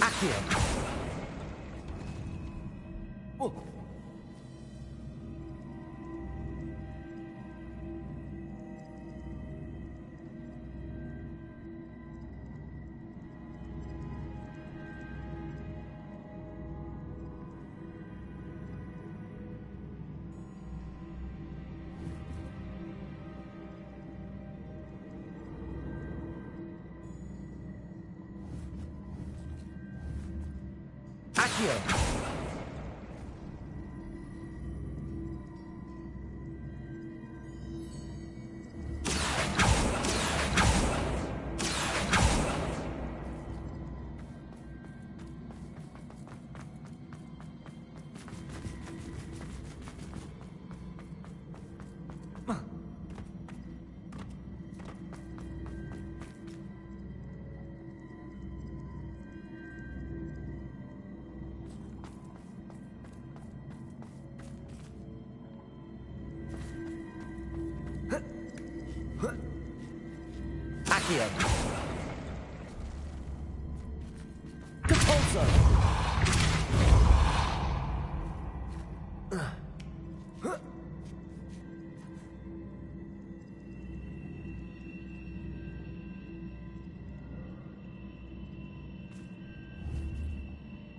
Accio. Oh. Accio. Accio. Compulso.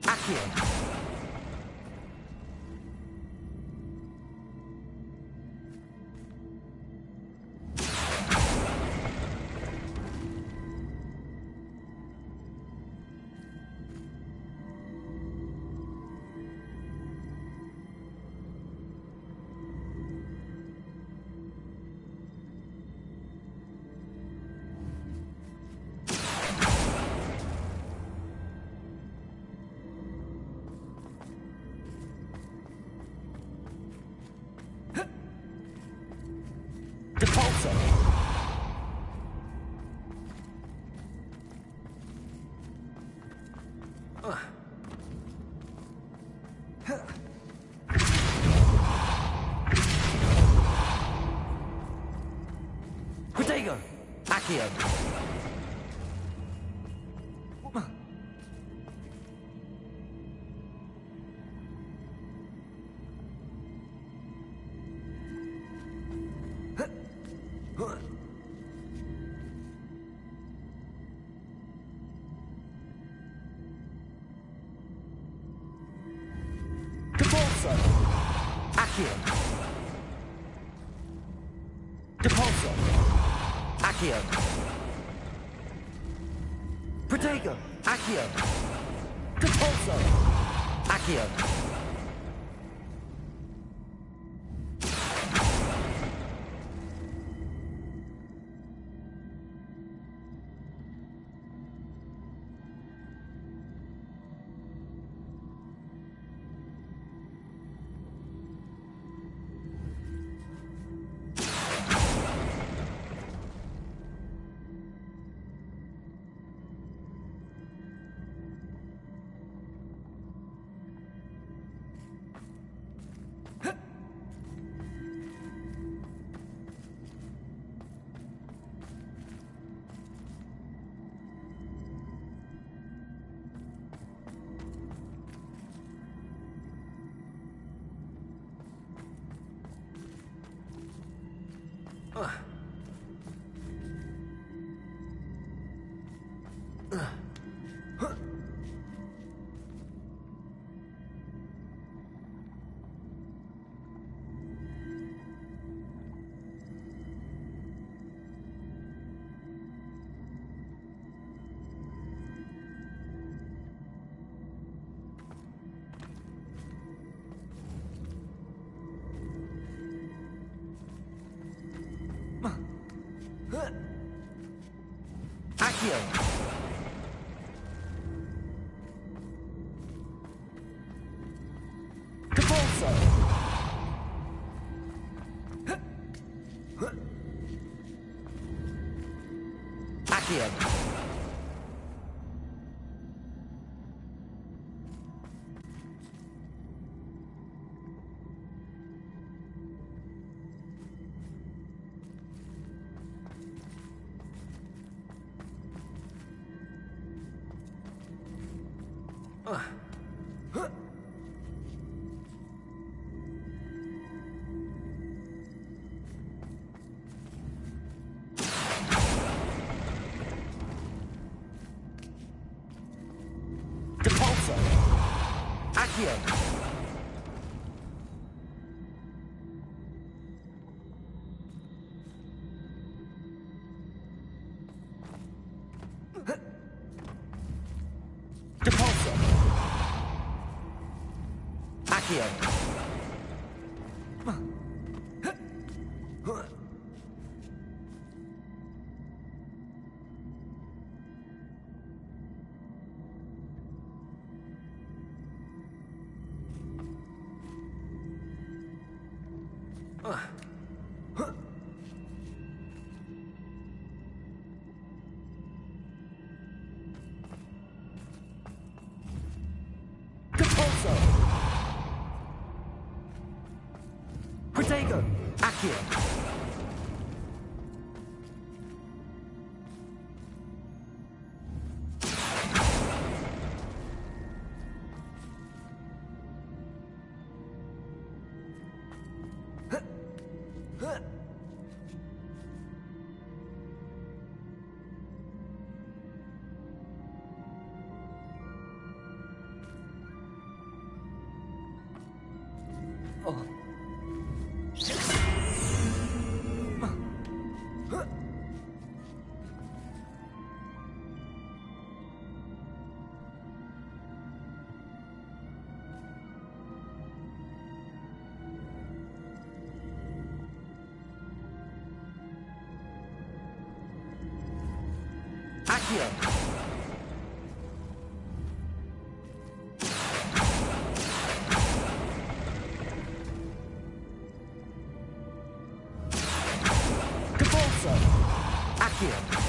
Accio. Compulso. Protego. Accio. Compulso. Accio. Compulso. Accio. Protego. Accio. Compulso. Accio. Accio. Compulso. Accio. Depulso. Accio. Depulso. Accio. Depulso. Protego. Accio. Oh. Accio. Depulso. Accio.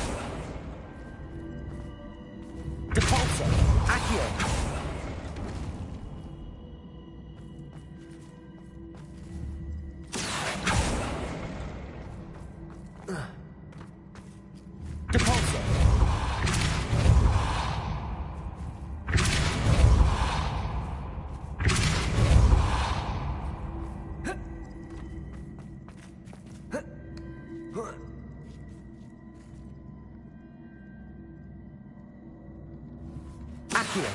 Depulso. Accio. Depulso. Accio.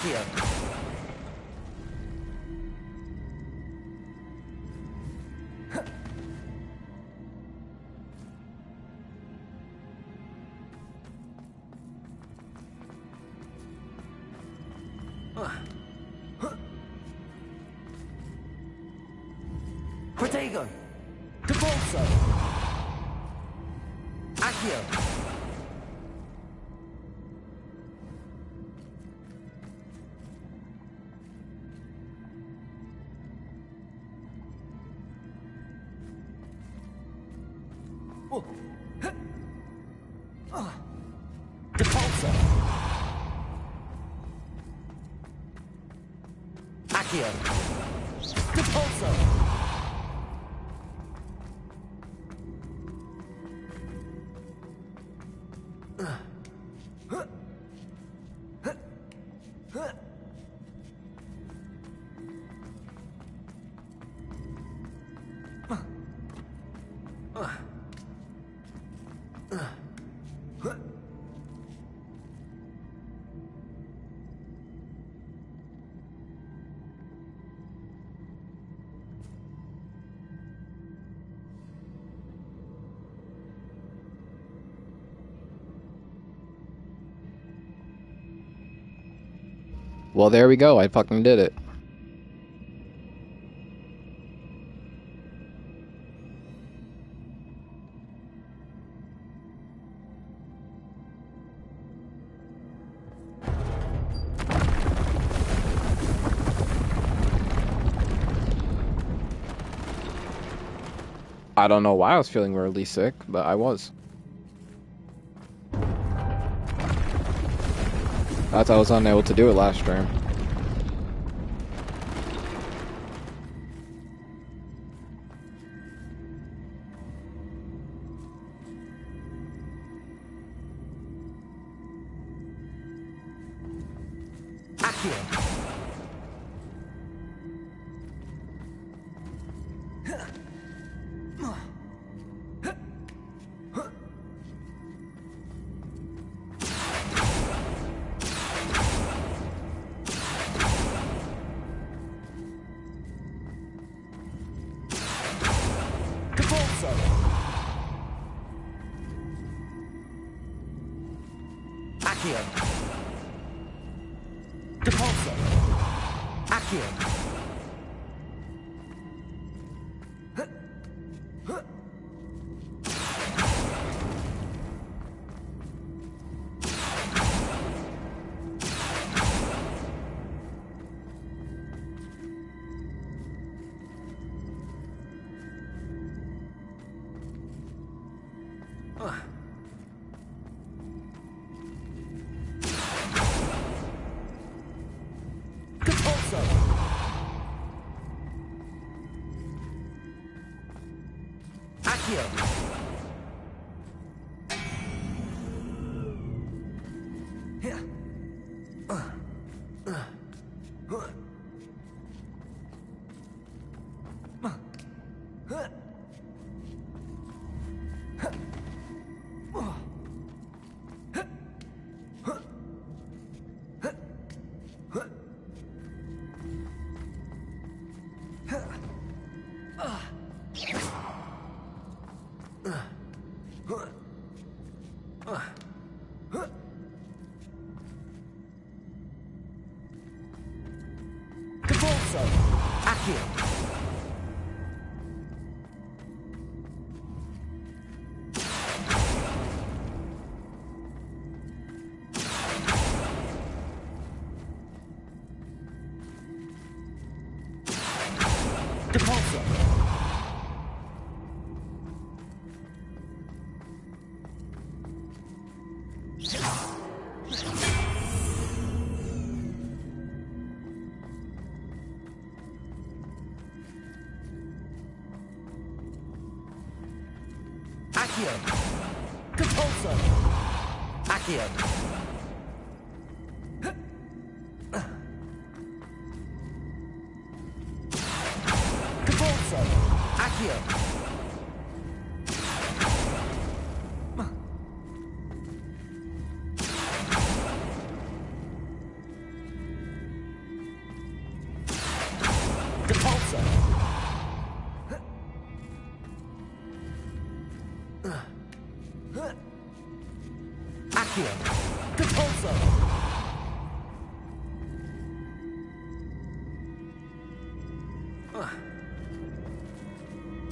Accio. Protego. Depulso. Accio. Depulso. Accio. Depulso. Well, there we go. I fucking did it. I don't know why I was feeling really sick, but I was. That's why I was unable to do it last stream. Accio. Accio. Depulso. Accio. Accio. Depulso. Accio. Depulso. Accio. Depulso. Accio. Depulso. Accio. Depulso. Accio. Depulso.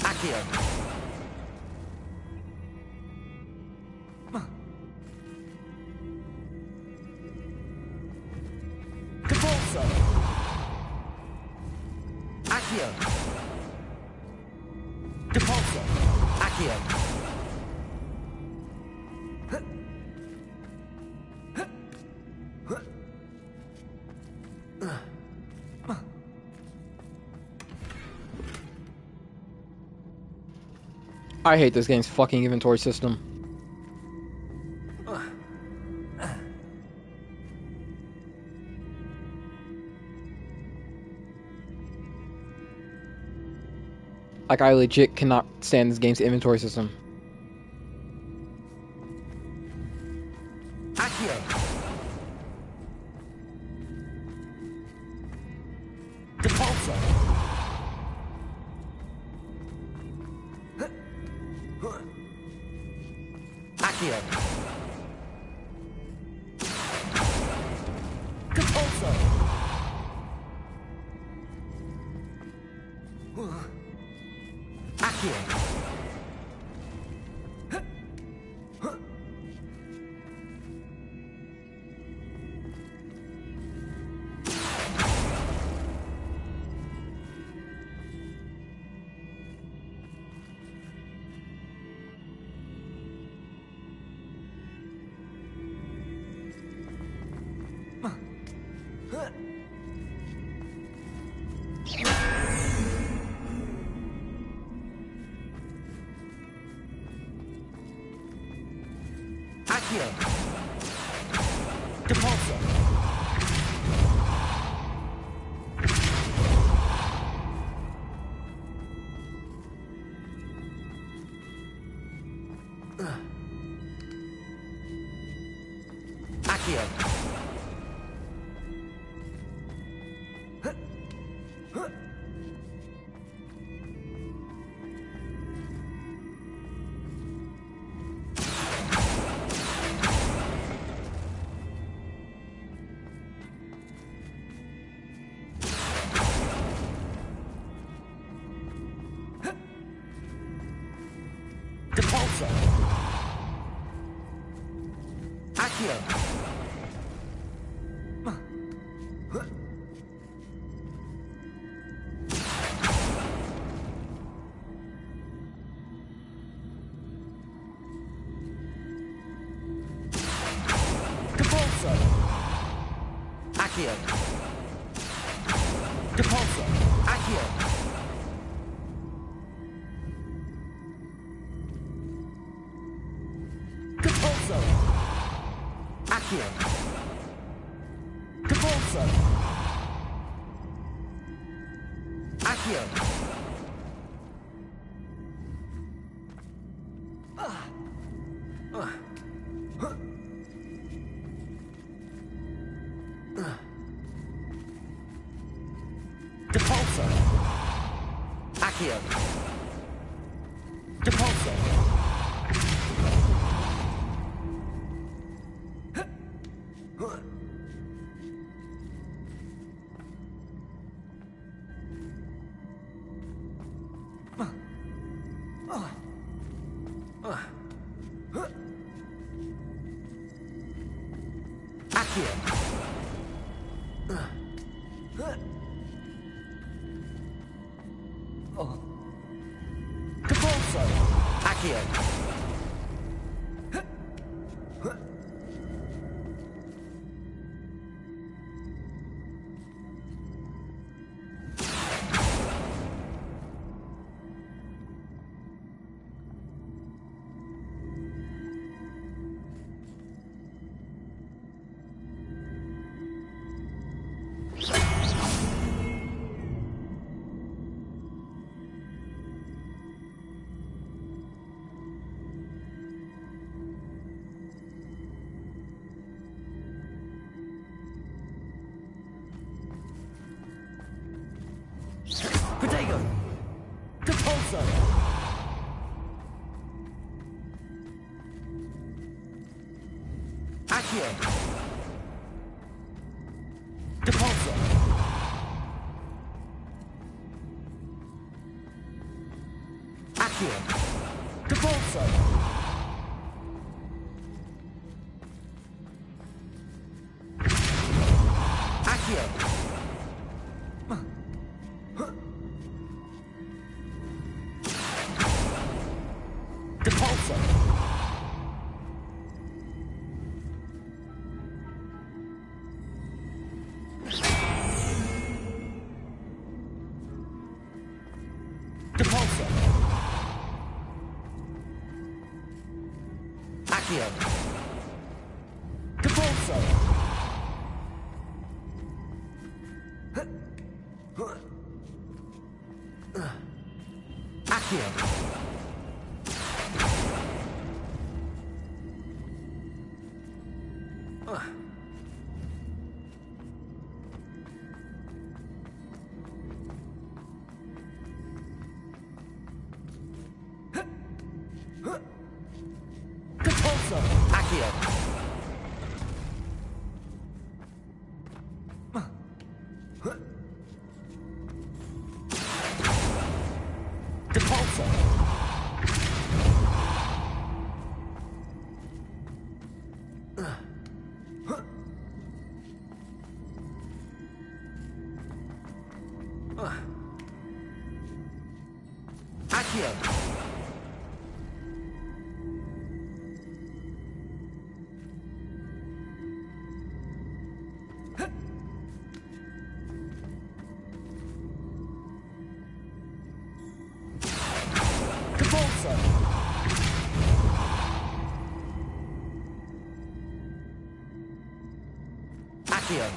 Accio. Depulso. Accio. Depulso. Accio. I hate this game's fucking inventory system. Like, I legit cannot stand this game's inventory system. Accio. Depulso. Accio. Depulso. Accio. Accio. Depulso. Accio. Depulso. Accio. Depulso. Accio. Depulso. Accio. Depulso. Accio. Depulso. Accio. Depulso. Accio. Depulso. Accio. Depulso. Accio. Protego. Depulso. Accio. Depulso. Accio. Depulso. Accio. Depulso. Accio. Depulso. Accio. Depulso. Accio. Depulso. Accio. Depulso. Accio.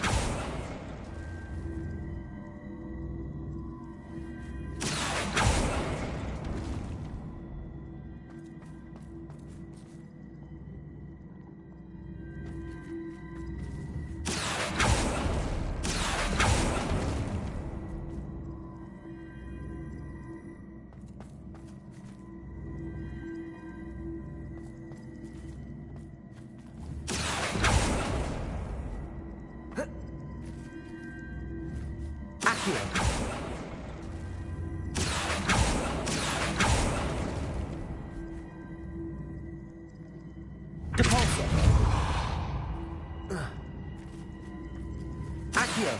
Accio. Depulso. Accio.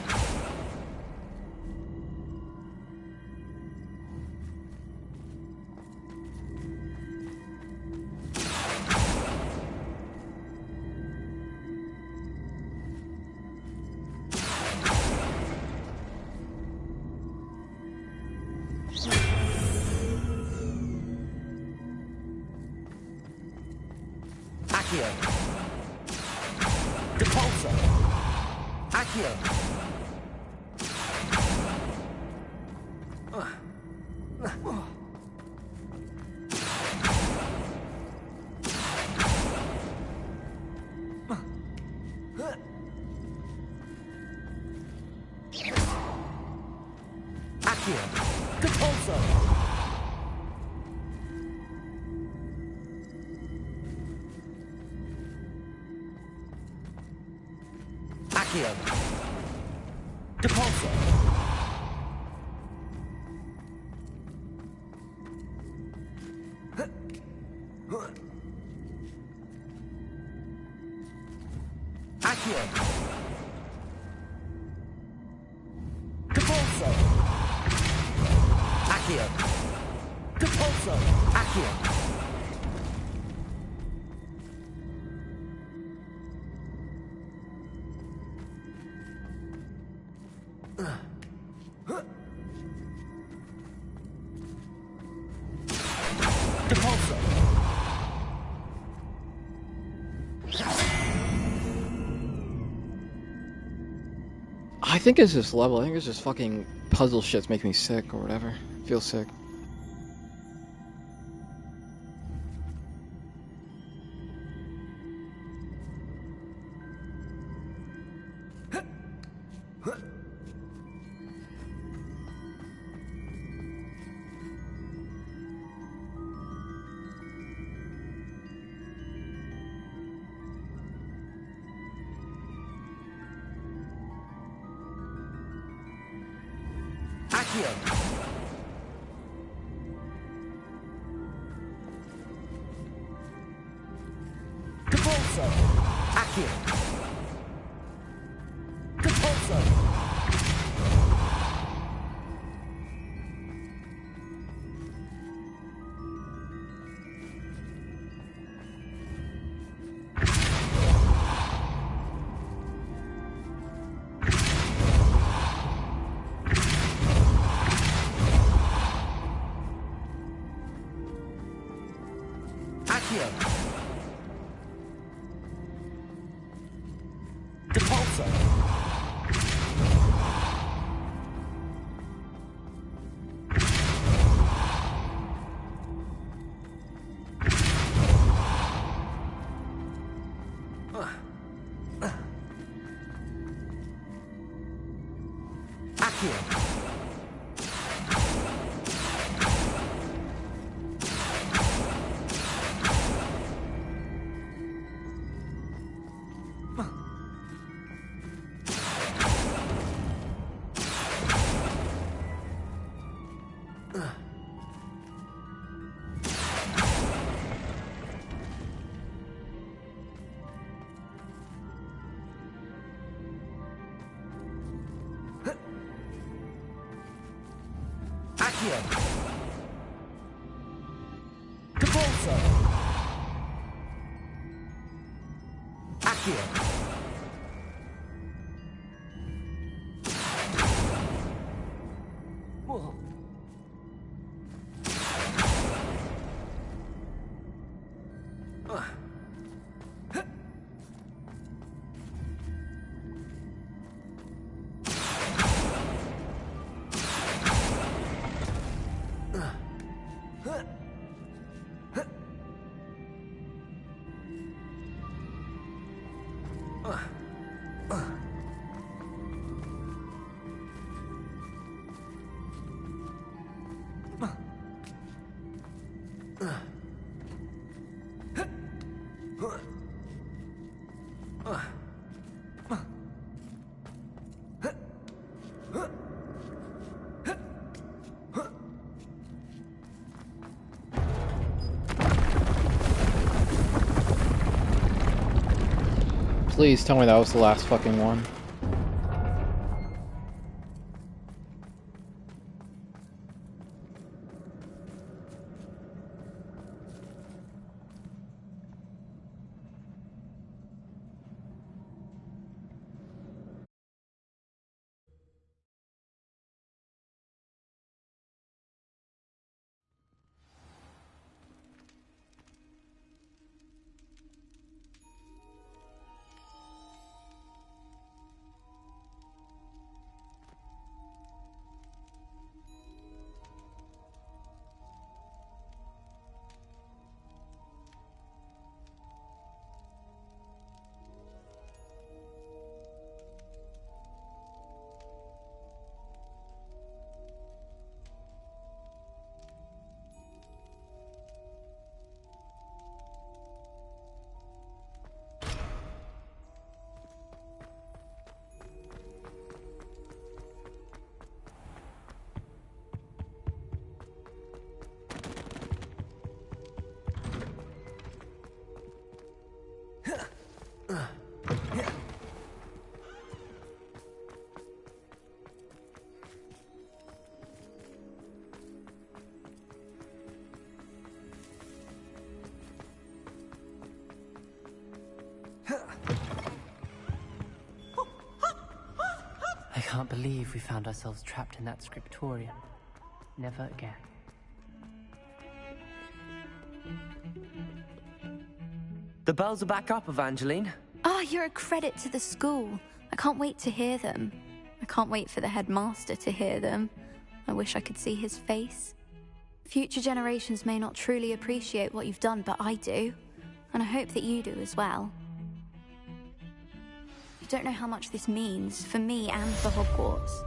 Accio. Depulso. Accio. Accio. Depulso. Accio. Depulso. Accio. Depulso. Accio. Depulso. Accio. Depulso. I think it's this level. I think it's just fucking puzzle shit's making me sick or whatever. Feel sick. Accio. Depulso. Accio. Depulso. Accio. Repulsor. Accio. Accio. Repulsor. Accio. Whoa. Please tell me that was the last fucking one. I can't believe we found ourselves trapped in that scriptorium. Never again. The bells are back up, Evangeline. Ah, you're a credit to the school. I can't wait to hear them. I can't wait for the headmaster to hear them. I wish I could see his face. Future generations may not truly appreciate what you've done, but I do. And I hope that you do as well. You don't know how much this means for me and for Hogwarts.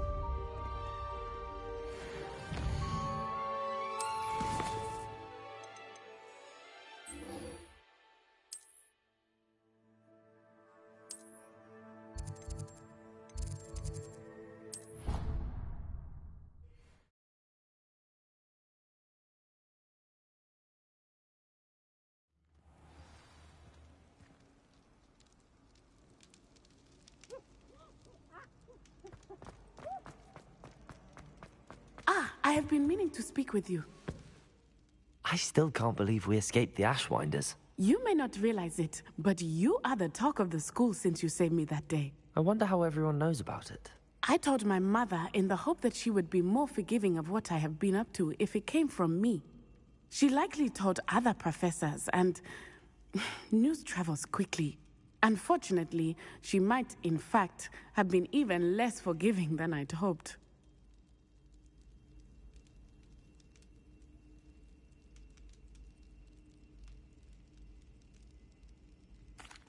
I have been meaning to speak with you. I still can't believe we escaped the Ashwinders. You may not realize it, but you are the talk of the school since you saved me that day. I wonder how everyone knows about it. I told my mother in the hope that she would be more forgiving of what I have been up to if it came from me. She likely told other professors, and news travels quickly. Unfortunately, she might, in fact, have been even less forgiving than I'd hoped.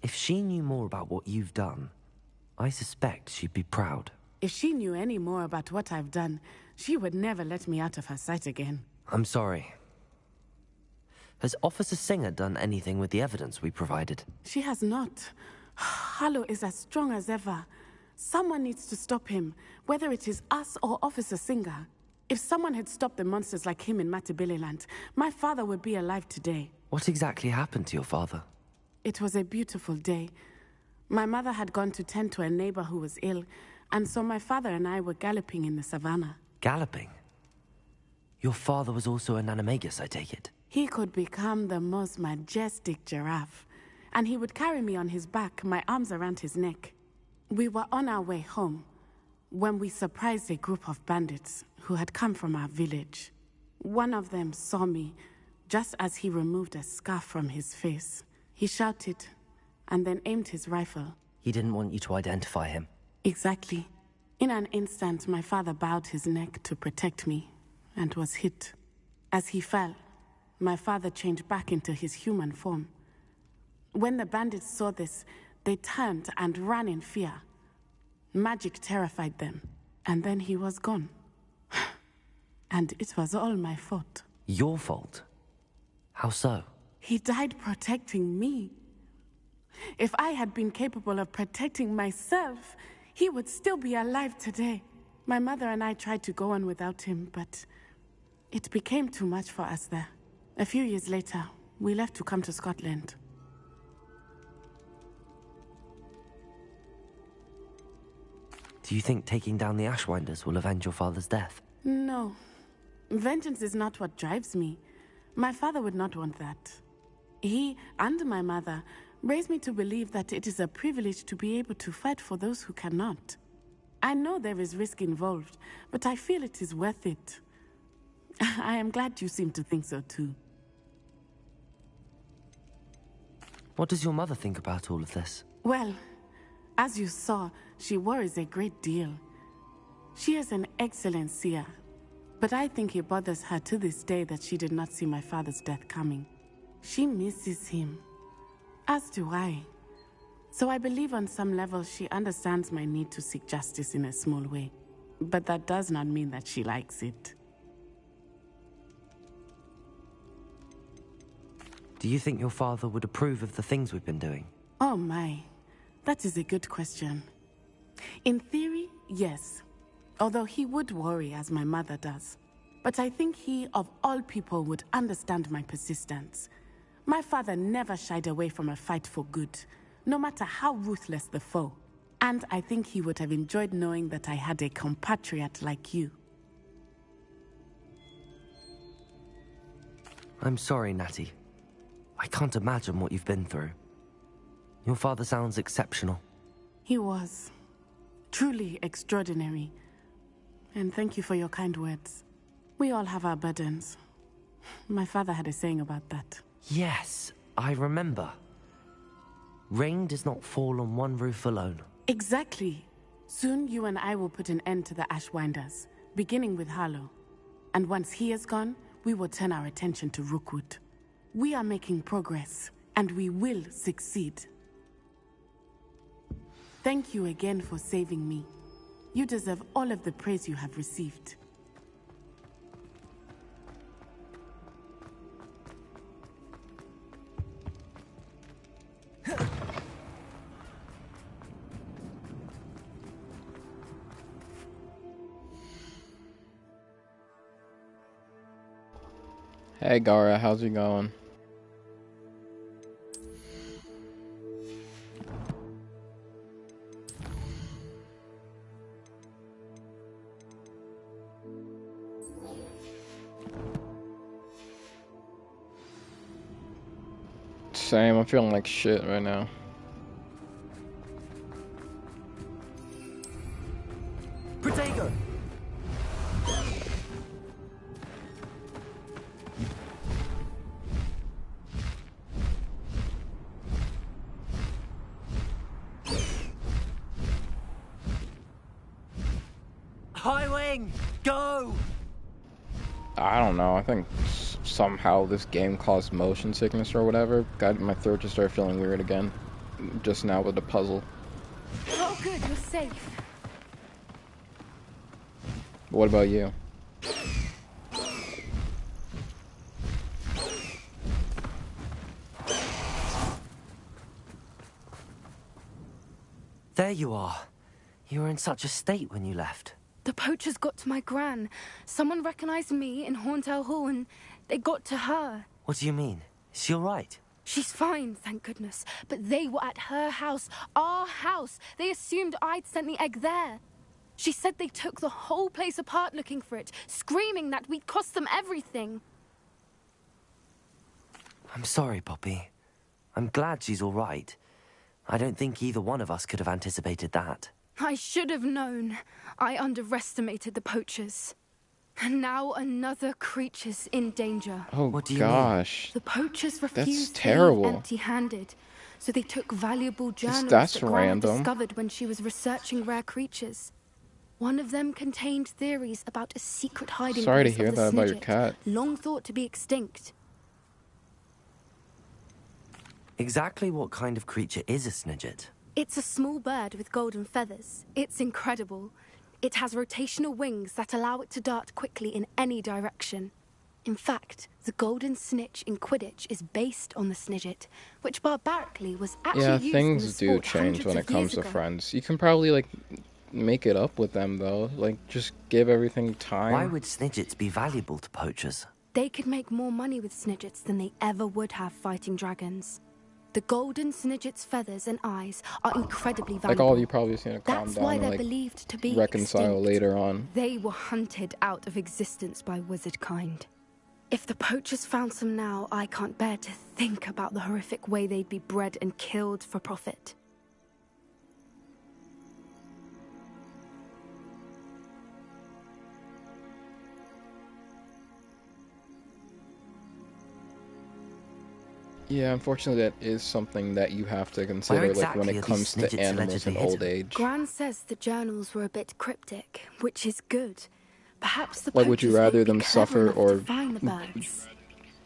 If she knew more about what you've done, I suspect she'd be proud. If she knew any more about what I've done, she would never let me out of her sight again. I'm sorry. Has Officer Singer done anything with the evidence we provided? She has not. Harlow is as strong as ever. Someone needs to stop him, whether it is us or Officer Singer. If someone had stopped the monsters like him in Matabeleland, my father would be alive today. What exactly happened to your father? It was a beautiful day. My mother had gone to tend to a neighbor who was ill, and so my father and I were galloping in the savannah. Galloping? Your father was also an animagus, I take it? He could become the most majestic giraffe, and he would carry me on his back, my arms around his neck. We were on our way home when we surprised a group of bandits who had come from our village. One of them saw me just as he removed a scarf from his face. He shouted and then aimed his rifle. He didn't want you to identify him. Exactly. In an instant, my father bowed his neck to protect me and was hit. As he fell, my father changed back into his human form. When the bandits saw this, they turned and ran in fear. Magic terrified them, and then he was gone. And it was all my fault. Your fault? How so? He died protecting me. If I had been capable of protecting myself, he would still be alive today. My mother and I tried to go on without him, but it became too much for us there. A few years later, we left to come to Scotland. Do you think taking down the Ashwinders will avenge your father's death? No. Vengeance is not what drives me. My father would not want that. He and my mother raised me to believe that it is a privilege to be able to fight for those who cannot. I know there is risk involved, but I feel it is worth it. I am glad you seem to think so too. What does your mother think about all of this? Well, as you saw, she worries a great deal. She is an excellent seer, but I think it bothers her to this day that she did not see my father's death coming. She misses him, as do I. So I believe on some level she understands my need to seek justice in a small way. But that does not mean that she likes it. Do you think your father would approve of the things we've been doing? Oh my, that is a good question. In theory, yes. Although he would worry as my mother does. But I think he, of all people, would understand my persistence. My father never shied away from a fight for good, no matter how ruthless the foe. And I think he would have enjoyed knowing that I had a compatriot like you. I'm sorry, Natty. I can't imagine what you've been through. Your father sounds exceptional. He was. Truly extraordinary. And thank you for your kind words. We all have our burdens. My father had a saying about that. Yes, I remember. Rain does not fall on one roof alone. Exactly. Soon you and I will put an end to the Ashwinders, beginning with Harlow. And once he is gone, we will turn our attention to Rookwood. We are making progress, and we will succeed. Thank you again for saving me. You deserve all of the praise you have received. Hey Gara, how's it going? Same, I'm feeling like shit right now. Protego! High wing, go! I don't know. I think somehow this game caused motion sickness or whatever. My throat just started feeling weird again. Just now with the puzzle. Oh, good, you're safe. What about you? There you are. You were in such a state when you left. The poachers got to my gran. Someone recognized me in Horntail Hall and they got to her. What do you mean? Is she all right? She's fine, thank goodness. But they were at her house, our house. They assumed I'd sent the egg there. She said they took the whole place apart looking for it, screaming that we'd cost them everything. I'm sorry, Poppy. I'm glad she's all right. I don't think either one of us could have anticipated that. I should have known. I underestimated the poachers. And now another creature's in danger. Oh, What do you gosh. The poachers refused to terrible. leave empty-handed, so they took valuable journals that's that Grandma random. discovered when she was researching rare creatures. One of them contained theories about a secret hiding Sorry to place hear of the that about your Snidget, cat. long thought to be extinct. Exactly what kind of creature is a Snidget? It's a small bird with golden feathers. It's incredible. It has rotational wings that allow it to dart quickly in any direction. In fact, the golden snitch in Quidditch is based on the Snidget, which barbarically was actually Yeah, used in the things do sport change hundreds when of it comes years to ago. friends. You can probably, like, make it up with them, though. Like, just give everything time. Why would Snidgets be valuable to poachers? They could make more money with Snidgets than they ever would have fighting dragons. The golden Snidget's feathers and eyes are incredibly valuable. Like, all of you probably just need to calm That's down why and, they're like, believed to be reconcile extinct. later on. They were hunted out of existence by wizard kind. If the poachers found some now, I can't bear to think about the horrific way they'd be bred and killed for profit. Yeah, unfortunately, that is something that you have to consider, like, exactly when are it these comes to Snidgets animals in allegedly old hidden? age. Gran says the journals were a bit cryptic, which is good. Perhaps the Like, would you poachers rather won't be them clever suffer enough or to find the birds.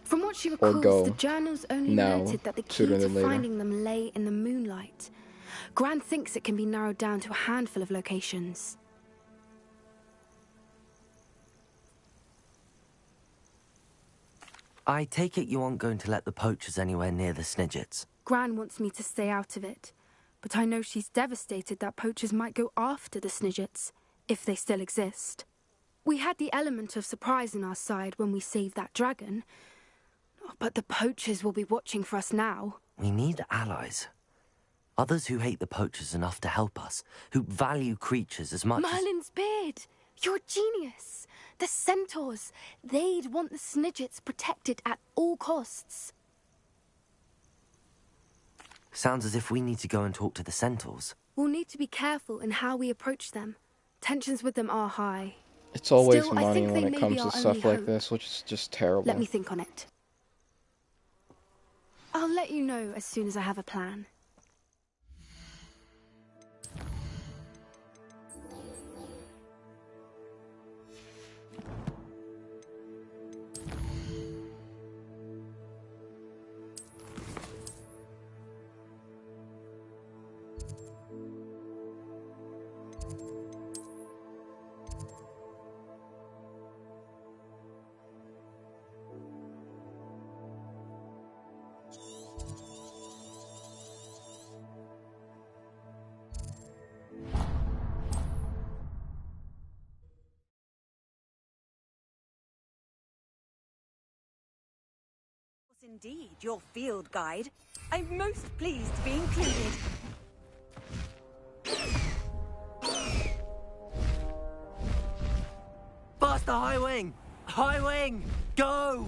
From what she or recalls, go the journals only now, noted that the key sooner to than later? finding them lay in the moonlight. Gran thinks it can be narrowed down to a handful of locations. I take it you aren't going to let the poachers anywhere near the Snidgets. Gran wants me to stay out of it, but I know she's devastated that poachers might go after the Snidgets, if they still exist. We had the element of surprise on our side when we saved that dragon, but the poachers will be watching for us now. We need allies. Others who hate the poachers enough to help us, who value creatures as much as... Merlin's beard! You're a genius! The centaurs! They'd want the Snidgets protected at all costs. Sounds as if we need to go and talk to the centaurs. We'll need to be careful in how we approach them. Tensions with them are high. It's always Still, I money think when they it may comes be to our stuff only like hope. this, which is just terrible. Let me think on it. I'll let you know as soon as I have a plan. Indeed, your field guide. I'm most pleased to be included. Faster, high wing! High wing, go!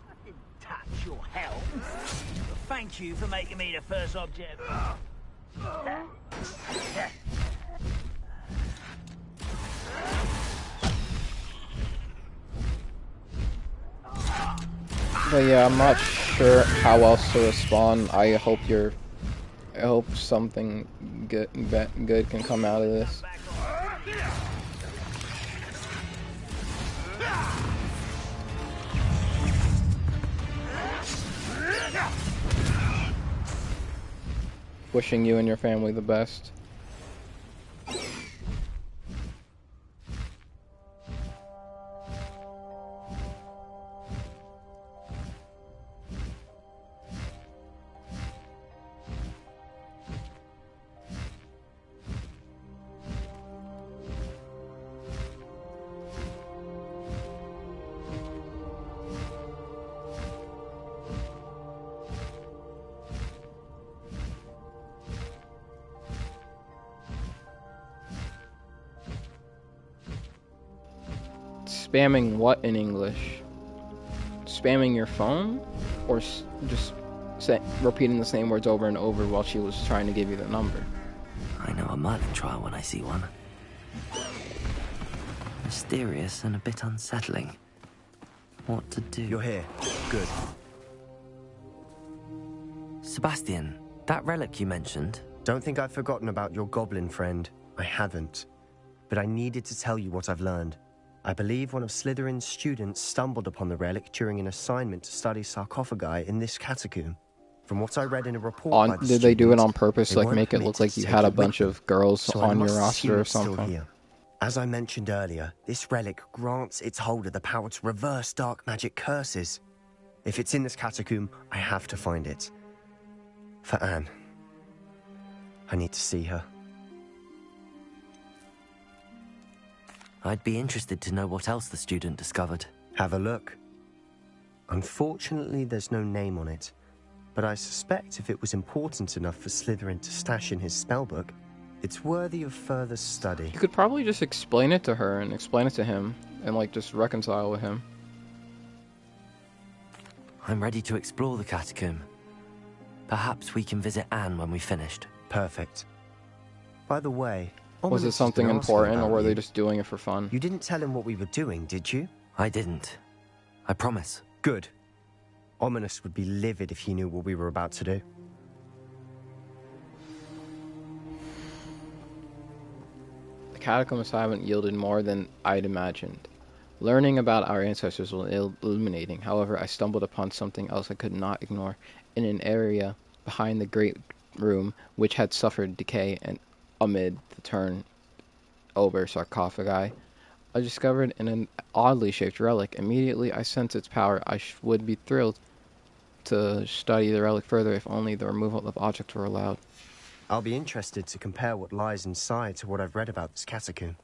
I didn't touch your helm. Thank you for making me the first object. But yeah, I'm not sure how else to respond. I hope your I hope something good can come out of this. Wishing you and your family the best. Spamming what in English? Spamming your phone? Or just repeating the same words over and over while she was trying to give you the number? I know a Merlin trial when I see one. Mysterious and a bit unsettling. What to do? You're here. Good. Sebastian, that relic you mentioned. Don't think I've forgotten about your goblin friend. I haven't. But I needed to tell you what I've learned. I believe one of Slytherin's students stumbled upon the relic during an assignment to study sarcophagi in this catacomb. From what I read in a report by the did they do it on purpose, students, like make it look like you had a bunch of girls so on I your must roster assume or it's still something? here. As I mentioned earlier, this relic grants its holder the power to reverse dark magic curses. If it's in this catacomb, I have to find it. For Anne. I need to see her. I'd be interested to know what else the student discovered. Have a look. Unfortunately, there's no name on it, but I suspect if it was important enough for Slytherin to stash in his spellbook, it's worthy of further study. You could probably just explain it to her and explain it to him and like just reconcile with him. I'm ready to explore the catacomb. Perhaps we can visit Anne when we've finished. Perfect. By the way, Was it something important, or were they just doing it for fun? You didn't tell him what we were doing, did you? I didn't. I promise. Good. Ominous would be livid if he knew what we were about to do. The catacombs haven't yielded more than I'd imagined. Learning about our ancestors was illuminating. However, I stumbled upon something else I could not ignore. In an area behind the great room, which had suffered decay and amid the turn-over sarcophagi, I discovered an oddly shaped relic. Immediately, I sensed its power. I would be thrilled to study the relic further if only the removal of objects were allowed. I'll be interested to compare what lies inside to what I've read about this catacomb.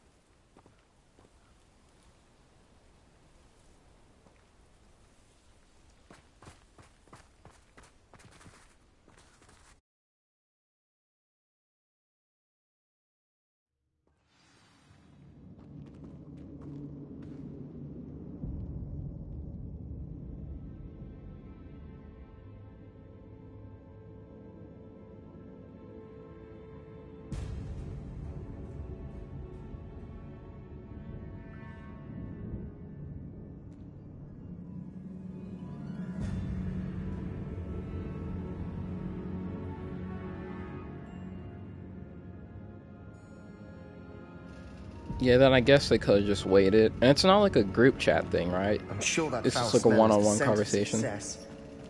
Yeah, then I guess they could have just waited. And it's not like a group chat thing, right? I'm sure that it's foul just like a smell is one-on-one the scent of conversation. success.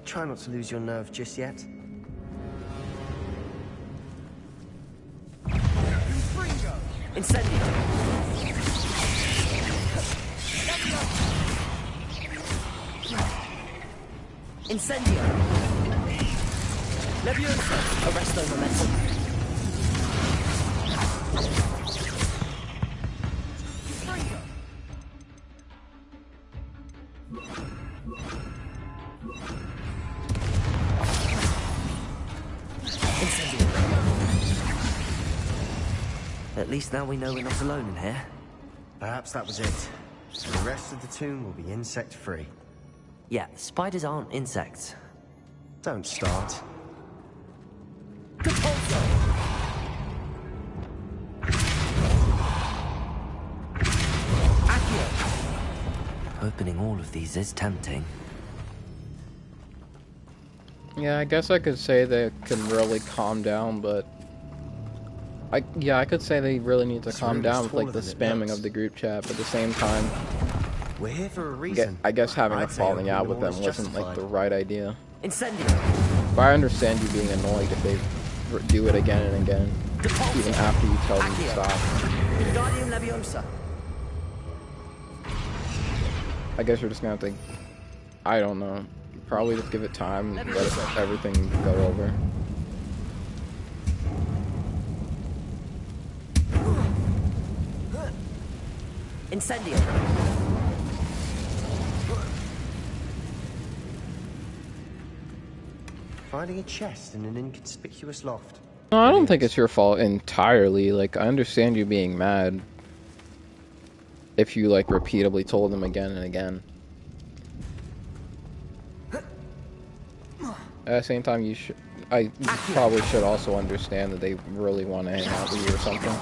Try not to lose your nerve just yet. Incendio! Incendio! Leviosa! Arresto momentum. At least now we know we're not alone in here. Perhaps that was it. The rest of the tomb will be insect-free. Yeah, spiders aren't insects. Don't start. Opening all of these is tempting. Yeah, I guess I could say they can really calm down, but I could say they really need to calm down with like the spamming of the group chat, but at the same time, We're here for a reason. I guess having a I'd say falling out opening with them them all is wasn't like the justified. right idea. Incendio. But I understand you being annoyed if they do it again and again, even after you tell them to stop. Wingardium Leviosa. I guess you're just gonna have to, I don't know, probably just give it time and let everything go over. Incendio. Finding a chest in an inconspicuous loft. No, I don't think it's your fault entirely. Like, I understand you being mad if you, like, repeatedly told them again and again. At the same time, you probably should also understand that they really want to hang out with you or something.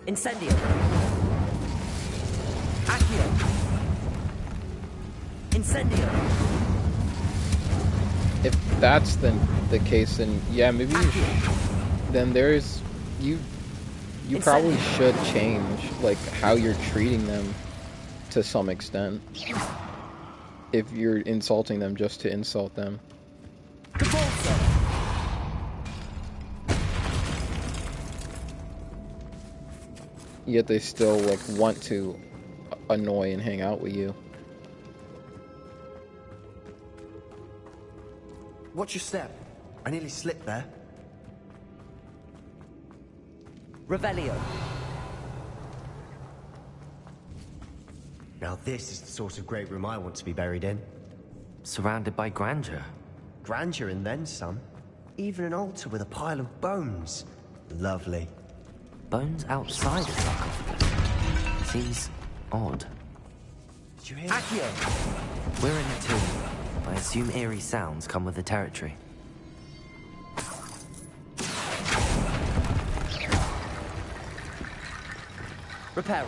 Incendio. Accio. Incendio. If that's the case, then yeah, maybe you should. Then there's you probably should change like how you're treating them to some extent. If you're insulting them just to insult them. Yet they still like want to annoy and hang out with you. Watch your step. I nearly slipped there. Revelio. Now this is the sort of great room I want to be buried in. Surrounded by grandeur. Grandeur and then some. Even an altar with a pile of bones. Lovely. Bones outside a sarcophagus. Seems odd. Did you hear? Accio. We're in a tomb. I assume eerie sounds come with the territory. Reparo.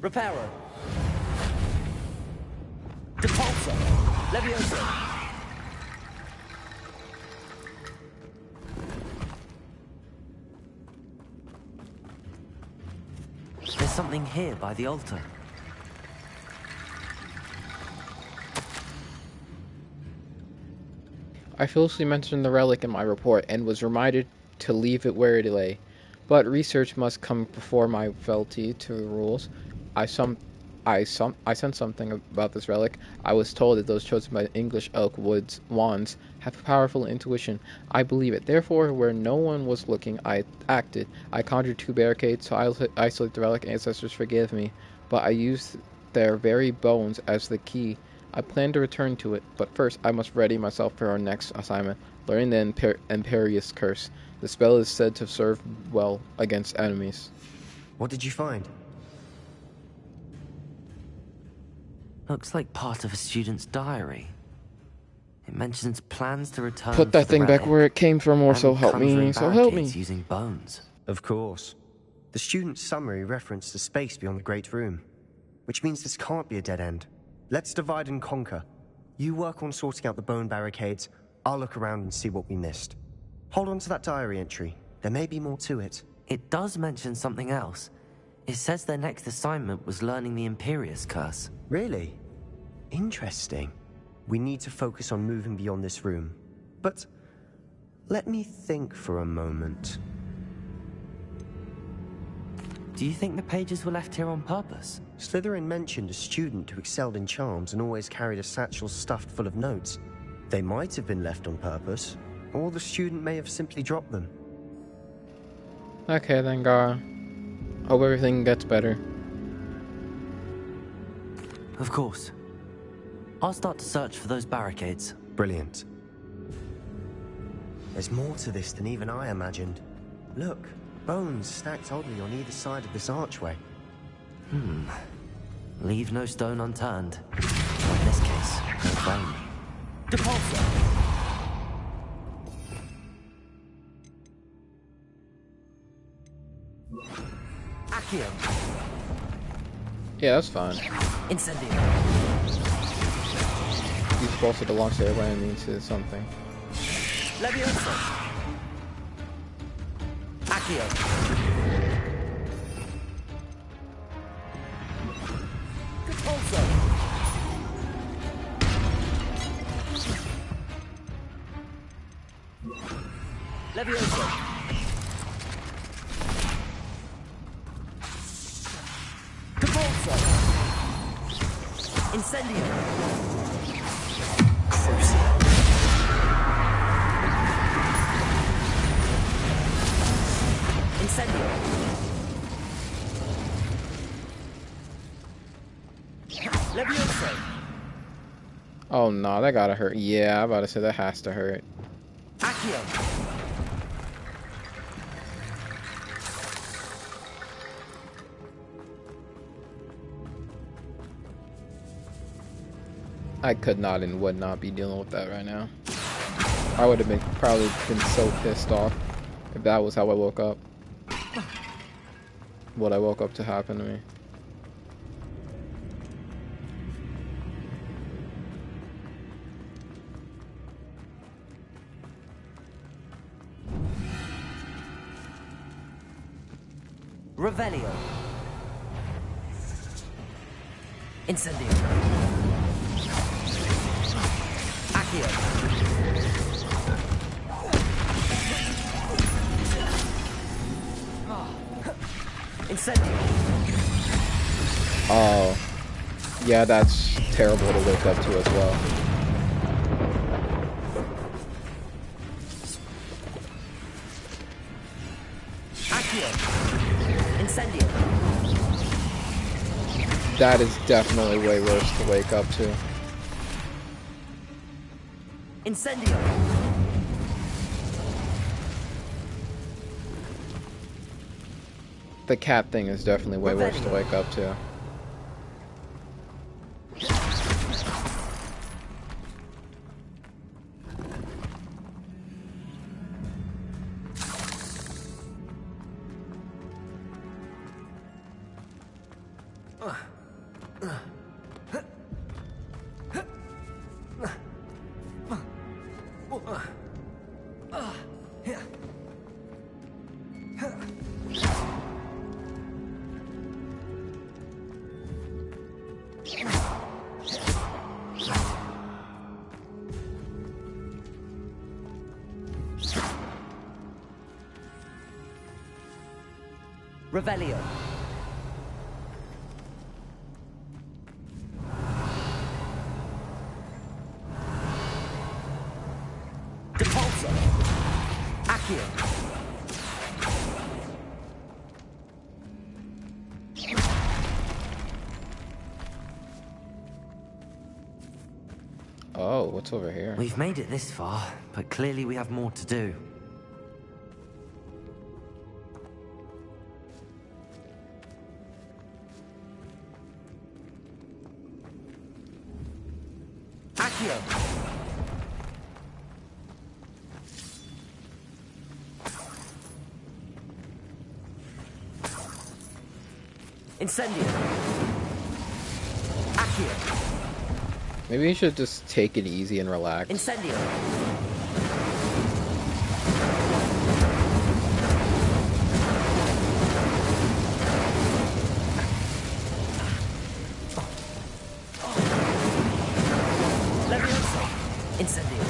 Reparo. Depulso. Levioso. There's something here by the altar. I foolishly mentioned the relic in my report and was reminded to leave it where it lay. But research must come before my fealty to the rules. I sensed something about this relic. I was told that those chosen by English elk woods wands have powerful intuition. I believe it. Therefore, where no one was looking, I acted. I conjured 2 barricades to isolate the relic. Ancestors, forgive me, but I used their very bones as the key. I plan to return to it, but first I must ready myself for our next assignment, learning the Imperious Curse. The spell is said to serve well against enemies. What did you find? Looks like part of a student's diary. It mentions plans to return. Put that for the thing back relic where it came from, or so and help me, conjuring so help me. barricades using bones. Of course. The student's summary referenced the space beyond the Great Room, which means this can't be a dead end. Let's divide and conquer. You work on sorting out the bone barricades. I'll look around and see what we missed. Hold on to that diary entry. There may be more to it. It does mention something else. It says their next assignment was learning the Imperious Curse. Really? Interesting. We need to focus on moving beyond this room. But let me think for a moment. Do you think the pages were left here on purpose? Slytherin mentioned a student who excelled in charms and always carried a satchel stuffed full of notes. They might have been left on purpose, or the student may have simply dropped them. Okay then, Gara. Hope everything gets better. Of course. I'll start to search for those barricades. Brilliant. There's more to this than even I imagined. Look, bones stacked oddly on either side of this archway. Leave no stone unturned. Or in this case, no bone. Depulsor! Accio! Yeah, that's fine. Incendio! You're supposed to launch the airplane into something. Levioso! Accio! Depulso! Levioso! Depulso! Incendio! Crucio! Incendio! Levioso! Oh no, that gotta hurt. Yeah, I'm about to say that has to hurt. Accio! I could not and would not be dealing with that right now. I would have been probably been so pissed off if that was how I woke up. What I woke up to happen to me. Revelio. Incendio. Accio. Incendio. Oh. Yeah, that's terrible to wake up to as well. Accio. Incendio. That is definitely way worse to wake up to. Incendio. The cat thing is definitely way worse to wake up to. Revelio. Depulso. Accio. Oh, what's over here? We've made it this far, but clearly we have more to do. Accio. Incendio. Accio. Maybe you should just take it easy and relax. Incendio. Levioso. Incendio.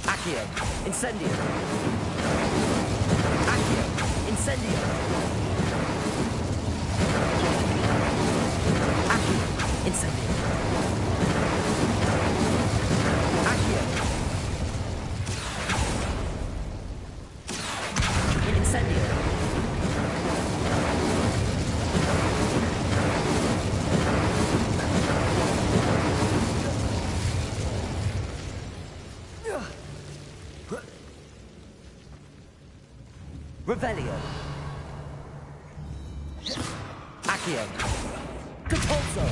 Accio. Incendio. Accio. Incendio. Incendio. Accio. Incendio. Revelio. Accio. Compulso.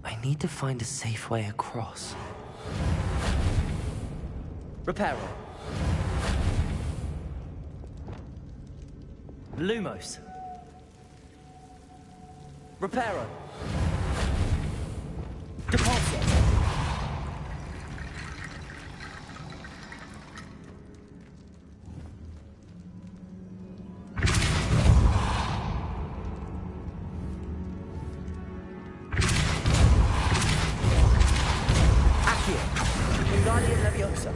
I need to find a safe way across. Reparo. Lumos. Reparo. Depulso. Accio. Wingardium Leviosa.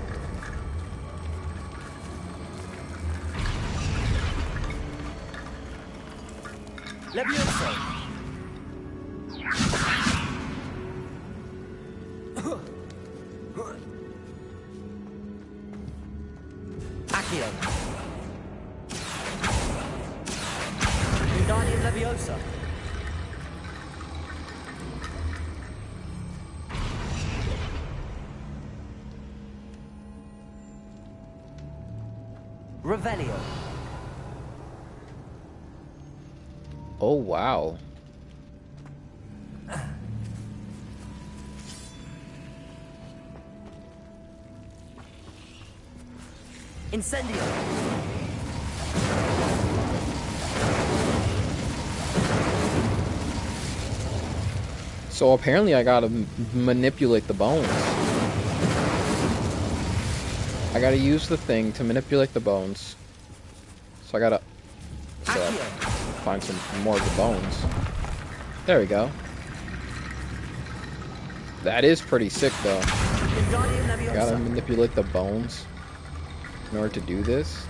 Leviosa. Accio. Wingardium Leviosa. Revelio. Oh, wow. Incendio. So apparently I gotta manipulate the bones. I gotta use the thing to manipulate the bones. So I gotta find some more of the bones. There we go. That is pretty sick though. I gotta manipulate the bones in order to do this.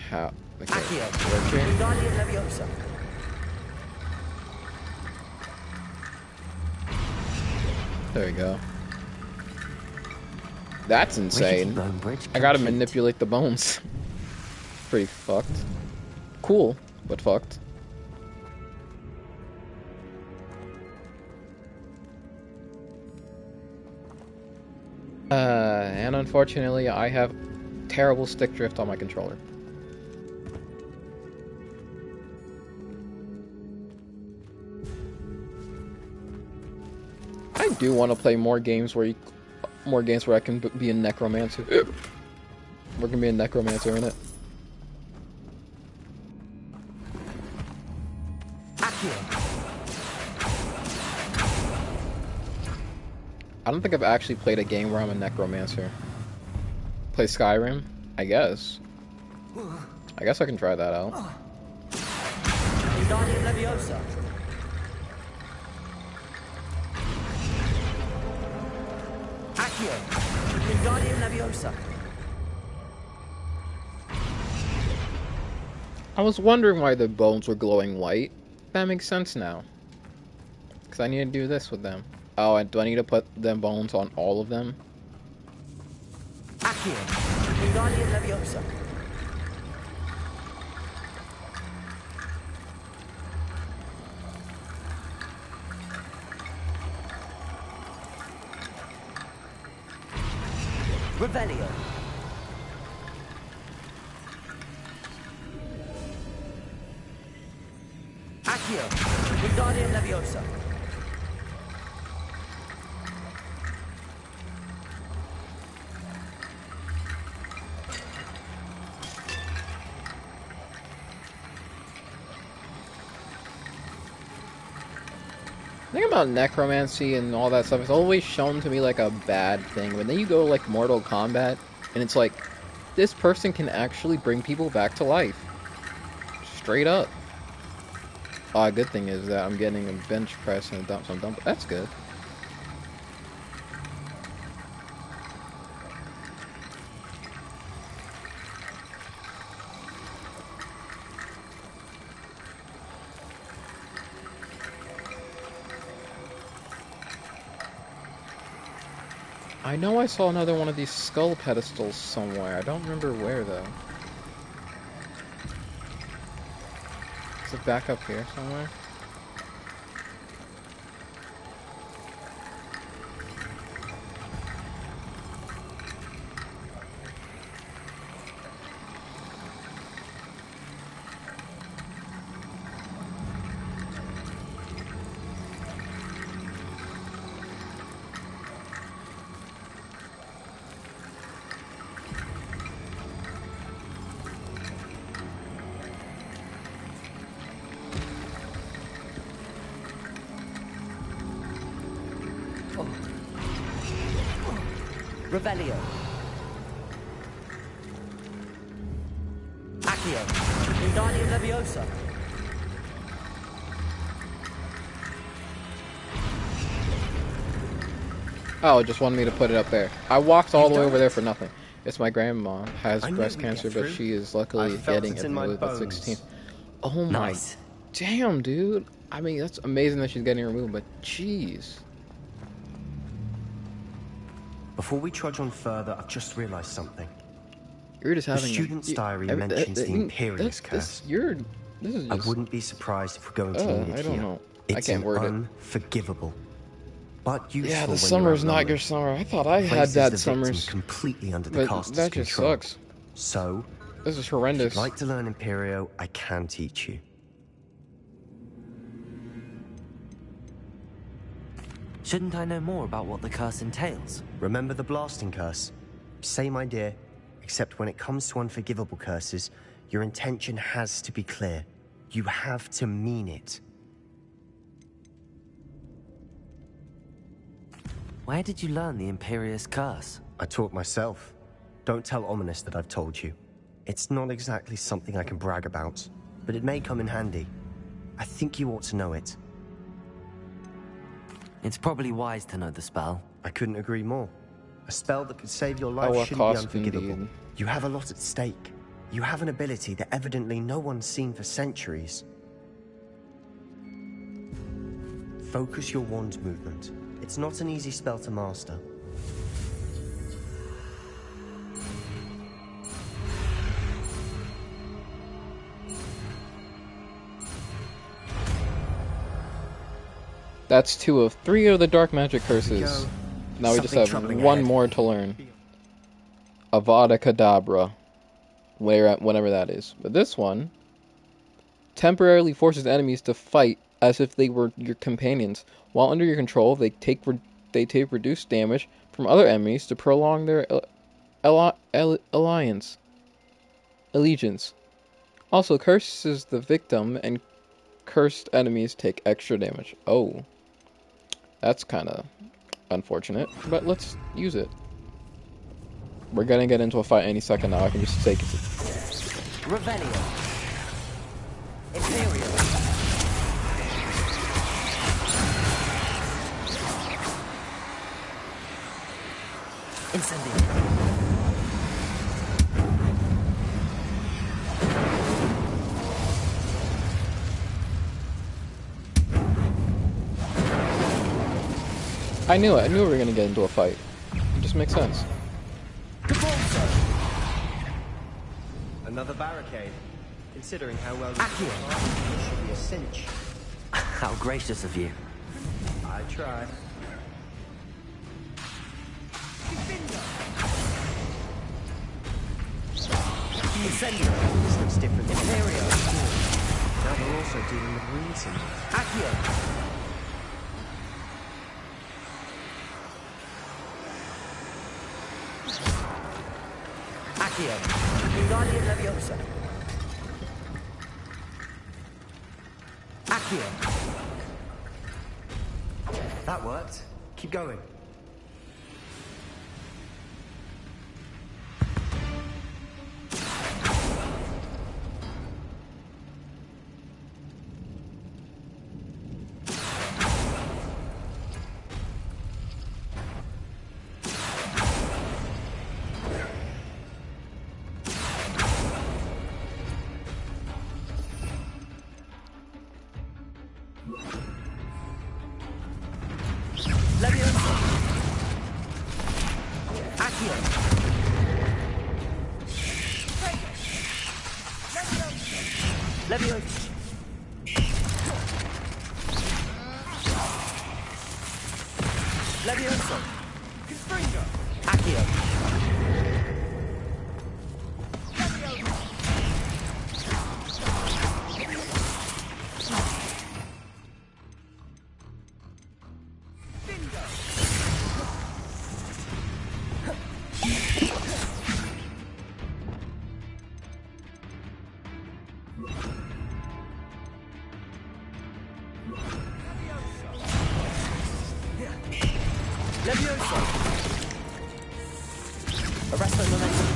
How? Okay. Work here. There we go. That's insane. I gotta manipulate the bones. Pretty fucked. Cool, but fucked. And unfortunately, I have terrible stick drift on my controller. I do want to play more games where I can be a necromancer. We're gonna be a necromancer in it. I don't think I've actually played a game where I'm a necromancer. Play Skyrim? I guess. I guess I can try that out. I was wondering why the bones were glowing white. That makes sense now. Because I need to do this with them. Oh, and do I need to put them bones on all of them? Revelio. Accio. Wingardium Leviosa. The thing about necromancy and all that stuff, it's always shown to me like a bad thing. But then you go like Mortal Kombat, and it's like, this person can actually bring people back to life. Straight up. good thing is that I'm getting a bench press and some dump. That's good. I know I saw another one of these skull pedestals somewhere. I don't remember where though. Is it back up here somewhere? Revelio. Accio. Wingardium Leviosa. Oh, it just wanted me to put it up there. I walked all the way over there for nothing. It's my grandma has breast cancer, but she is luckily getting it removed at 16. Oh my, damn, dude. I mean, that's amazing that she's getting removed, but jeez. Before we trudge on further, I've just realized something. You're just having the student's diary mentions the Imperious Curse. This is just... I wouldn't be surprised if we're going to need it I don't here. know. It's I can't word it. Unforgivable. But useful. Yeah, the when summer you're is not your summer. I thought I had that summers. Completely under the caster's that just control. sucks. So, this is horrendous. If you'd like to learn Imperio, I can teach you. Shouldn't I know more about what the curse entails? Remember the blasting curse? Same idea, except when it comes to unforgivable curses, your intention has to be clear. You have to mean it. Where did you learn the Imperious Curse? I taught myself. Don't tell Ominous that I've told you. It's not exactly something I can brag about, but it may come in handy. I think you ought to know it. It's probably wise to know the spell. I couldn't agree more. A spell that could save your life shouldn't be unforgivable. Indeed. You have a lot at stake. You have an ability that evidently no one's seen for centuries. Focus your wand movement. It's not an easy spell to master. That's 2 of 3 of the dark magic curses. Now we just have one more to learn. Avada Kedavra. Whenever that is. But this one temporarily forces enemies to fight as if they were your companions. While under your control, they take reduced damage from other enemies to prolong their allegiance. Also, curses the victim, and cursed enemies take extra damage. Oh. That's kind of unfortunate, but let's use it. We're gonna get into a fight any second now. I can just take it. Revelio. Imperial. Incendio. I knew it. I knew we were going to get into a fight. It just makes sense. Another barricade. Considering how well you it should be a cinch. How gracious of you. I try. Incendio. This looks different. Imperio. Now we're also dealing with reason. Accio. Accio. Wingardium Leviosa. Accio. That worked. Keep going. Leviosa. Accio. Leviosa. Leviosa. Confringo. Accio. Leviosa. Arresto momentum.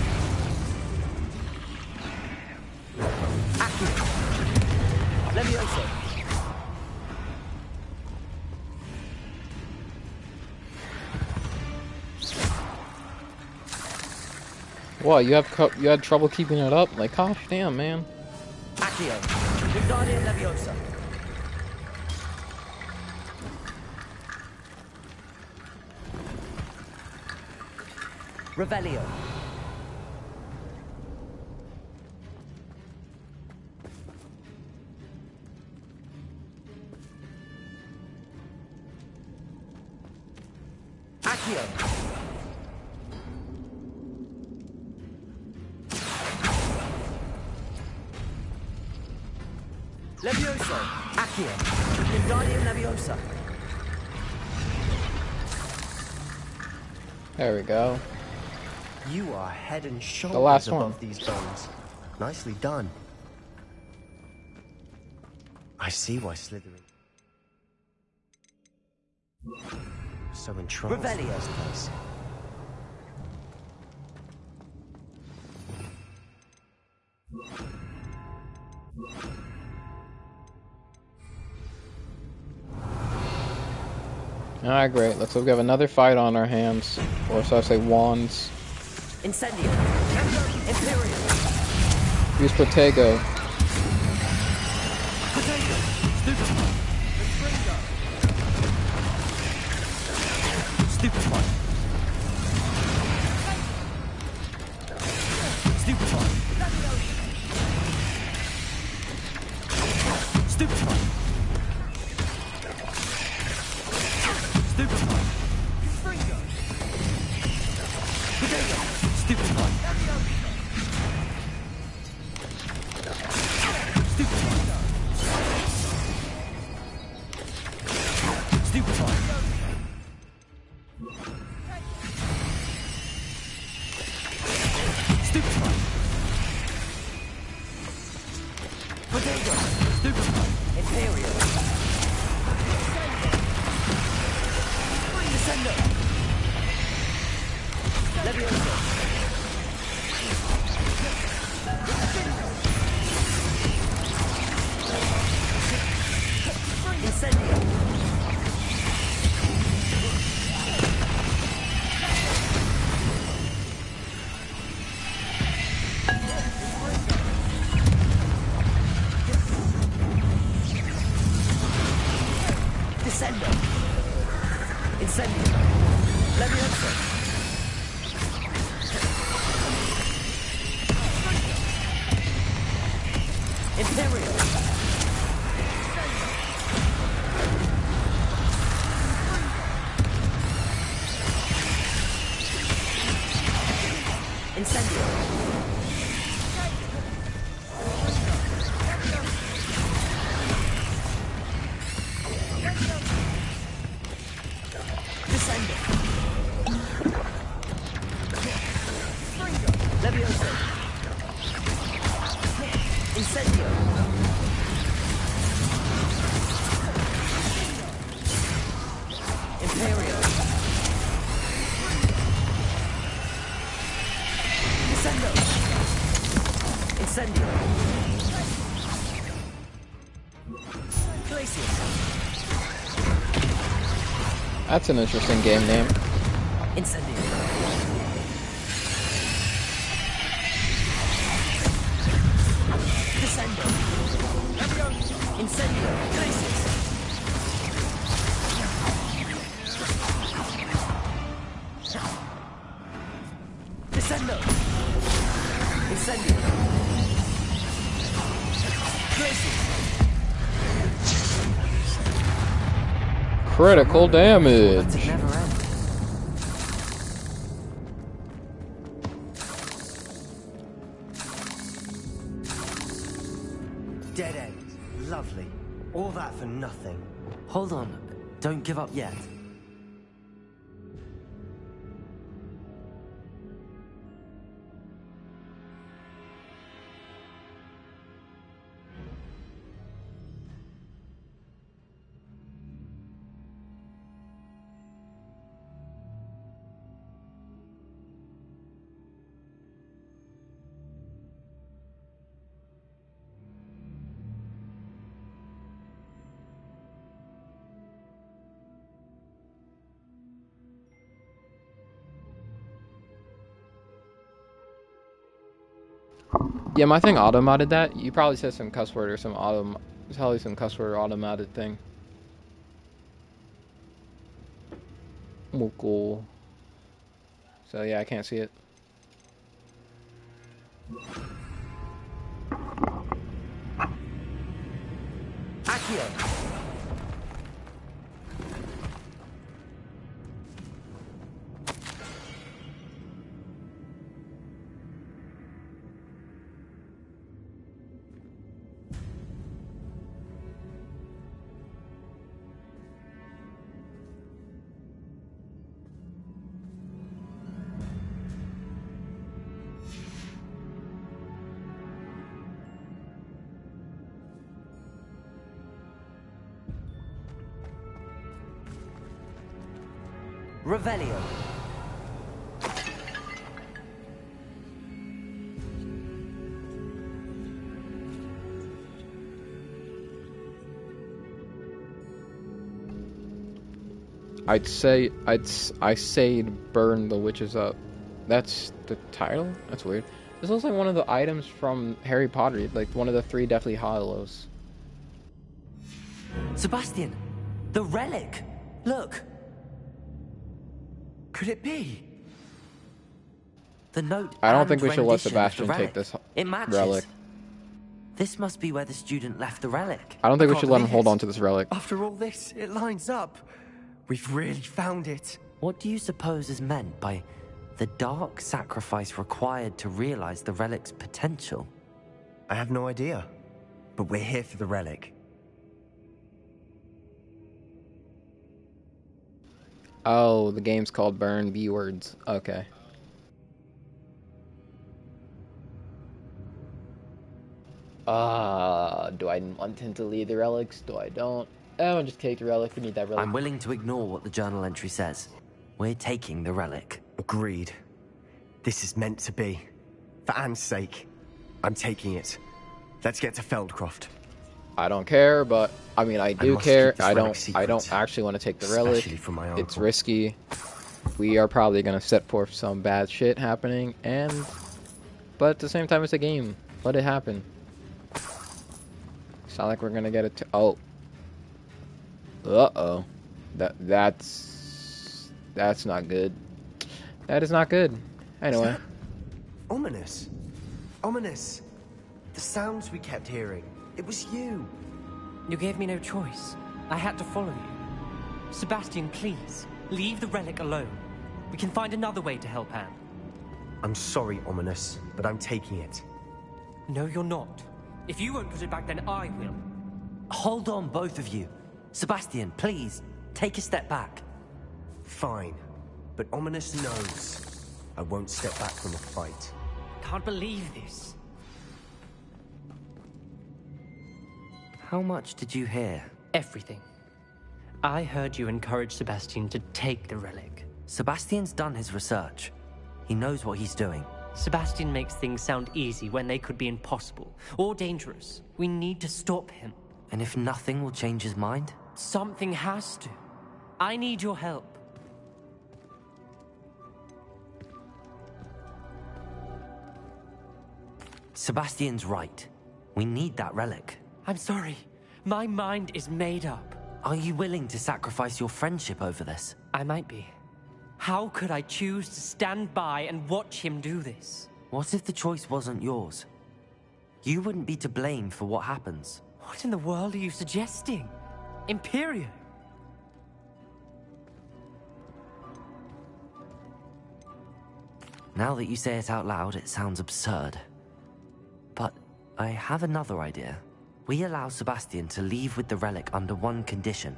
Accio. Leviosa. What, you had trouble keeping it up? Like, gosh damn, man. Accio. Wingardium Leviosa. Revelio. Accio. Leviosa. Accio. Wingardium Leviosa. There we go. You are head and shoulders last above one. these bones. Nicely done. I see why Slytherin so entranced in Revelio. this place. Alright, great. Let's hope we have another fight on our hands. Or so I say wands. Incendio. Imperial. Use Protego. Potato. Stupefy. Stupefy. Stupefy. Stupefy. Stupefy. Potato. Stupefy. Stupefy. Stupefy. Potato. Stupefy. Imperial. Descendo. Leviosa. Incendio. Descendo. Incendio. Leviosa. Imperial. Incendio. Descendo. Leviosa. Incendio. Imperial. Descendo. Incendio. Glacius. That's an interesting game name. Incendio. Descendo. Incendio. Glacius. Critical damage. But it never ends. Dead end. Lovely. All that for nothing. Hold on. Don't give up yet. Yeah, my thing automated that. You probably said some cuss word or some probably some cuss word or automated thing. Cool. So yeah, I can't see it. Accio! Revelio. I say burn the witches up. That's the title? That's weird. This looks like one of the items from Harry Potter, like one of the 3 Deathly Hallows. Sebastian! The relic! Look! Could it be? The note. I don't think we and should let rendition of the Sebastian relic. take this It matches. relic. This must be where the student left the relic. I don't think we can't should let him believe hold it. on to this relic. After all this, it lines up. We've really found it. What do you suppose is meant by the dark sacrifice required to realize the relic's potential? I have no idea. But we're here for the relic. Oh, the game's called Burn B Words. Okay. Do I want him to lead the relics? Do I don't? Oh, just take the relic. We need that relic. I'm willing to ignore what the journal entry says. We're taking the relic. Agreed. This is meant to be. For Anne's sake, I'm taking it. Let's get to Feldcroft. I don't care, but I mean, I do must care. keep this I relic don't secret. actually want to take the relic. Especially from my It's uncle. risky. We are probably gonna set forth some bad shit happening, but at the same time, it's a game. Let it happen. It's not like we're gonna get it. Oh. Uh-oh. That's not good. That is not good. Anyway. Ominous. Ominous. The sounds we kept hearing. It was you. You gave me no choice. I had to follow you. Sebastian, please, leave the relic alone. We can find another way to help Anne. I'm sorry, Ominous, but I'm taking it. No, you're not. If you won't put it back, then I will. Hold on, both of you. Sebastian, please, take a step back. Fine. But Ominous knows I won't step back from a fight. Can't believe this. How much did you hear? Everything. I heard you encourage Sebastian to take the relic. Sebastian's done his research. He knows what he's doing. Sebastian makes things sound easy when they could be impossible or dangerous. We need to stop him. And if nothing will change his mind? Something has to. I need your help. Sebastian's right. We need that relic. I'm sorry. My mind is made up. Are you willing to sacrifice your friendship over this? I might be. How could I choose to stand by and watch him do this? What if the choice wasn't yours? You wouldn't be to blame for what happens. What in the world are you suggesting? Imperio? Now that you say it out loud, it sounds absurd. But I have another idea. We allow Sebastian to leave with the relic under one condition.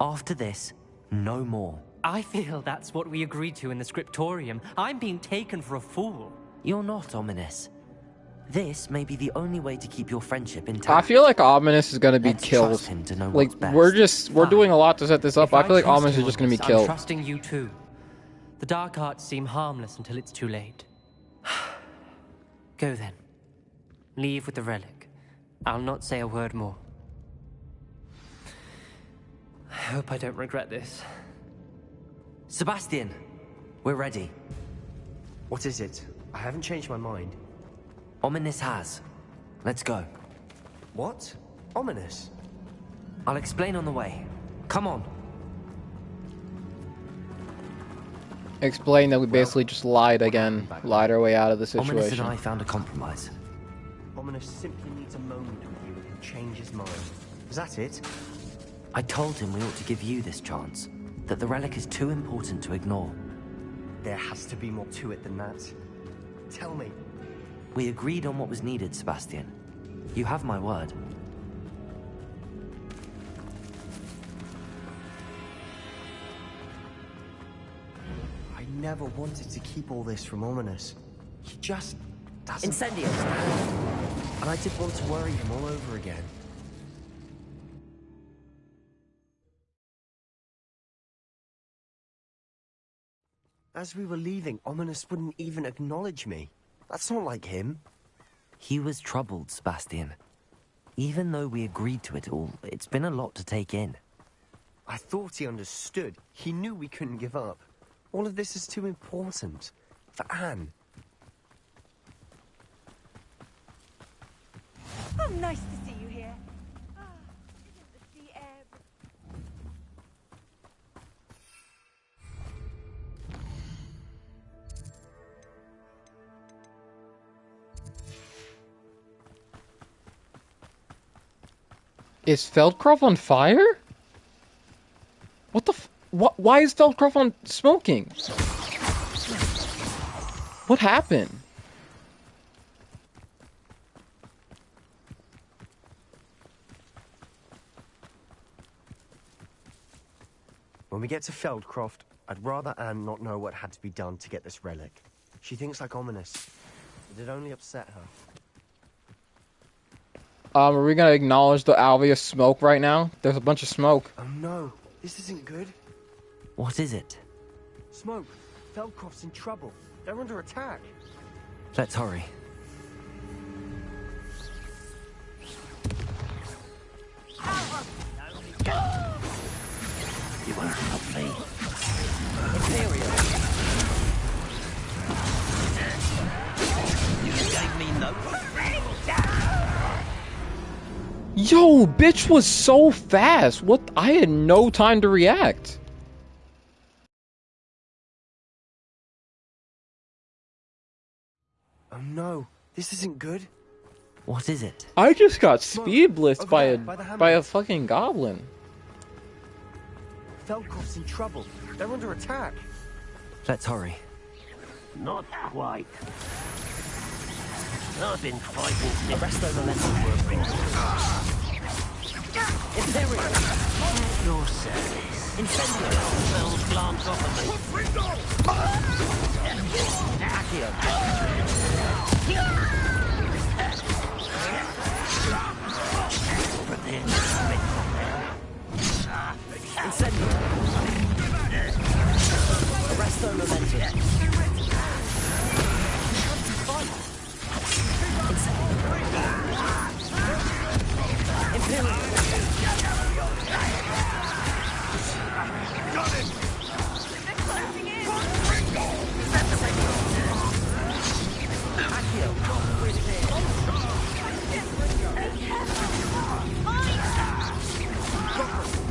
After this, no more. I feel that's what we agreed to in the scriptorium. I'm being taken for a fool. You're not ominous. This may be the only way to keep your friendship intact. I feel like Ominous is gonna be Let's killed. trust him to know Like what's best. we're doing a lot to set this up. If I feel like trust Ominous you is just on gonna be this, killed. I'm trusting you too. The dark arts seem harmless until it's too late. Go then. Leave with the relic. I'll not say a word more. I hope I don't regret this. Sebastian, we're ready. What is it? I haven't changed my mind. Ominous has. Let's go. What? Ominous? I'll explain on the way. Come on. Explain that we basically just lied again. Lied our way out of the Ominous and situation. I found a compromise. Ominous simply needs a moment with you and he'll change his mind. Is that it? I told him we ought to give you this chance. That the relic is too important to ignore. There has to be more to it than that. Tell me. We agreed on what was needed, Sebastian. You have my word. I never wanted to keep all this from Ominous. He just doesn't... Incendio! And I did want to worry him all over again. As we were leaving, Ominous wouldn't even acknowledge me. That's not like him. He was troubled, Sebastian. Even though we agreed to it all, it's been a lot to take in. I thought he understood. He knew we couldn't give up. All of this is too important. For Anne. Oh, nice to see you here. Ah, isn't the sea air... Is Feldcroft on fire? What the why is Feldcroft on smoking? What happened? When we get to Feldcroft, I'd rather Anne not know what had to be done to get this relic. She thinks like Ominous. It'd only upset her. Are we gonna acknowledge the obvious smoke right now? There's a bunch of smoke. Oh no, this isn't good. What is it? Smoke. Feldcroft's in trouble. They're under attack. Let's hurry. You won't help me. Imperial. You gave me no... Yo, bitch was so fast. What? I had no time to react. Oh no, this isn't good. What is it? I just got speed blitzed Over by there, a by the by a hamlet. fucking goblin. Feldcroft's in trouble. They're under attack. Let's hurry. Not quite. I've been fighting since the momentum were Imperial! At your service. Incendio! Spells glance off at me. Accio! Incendio! Arresto momentum. Imperial!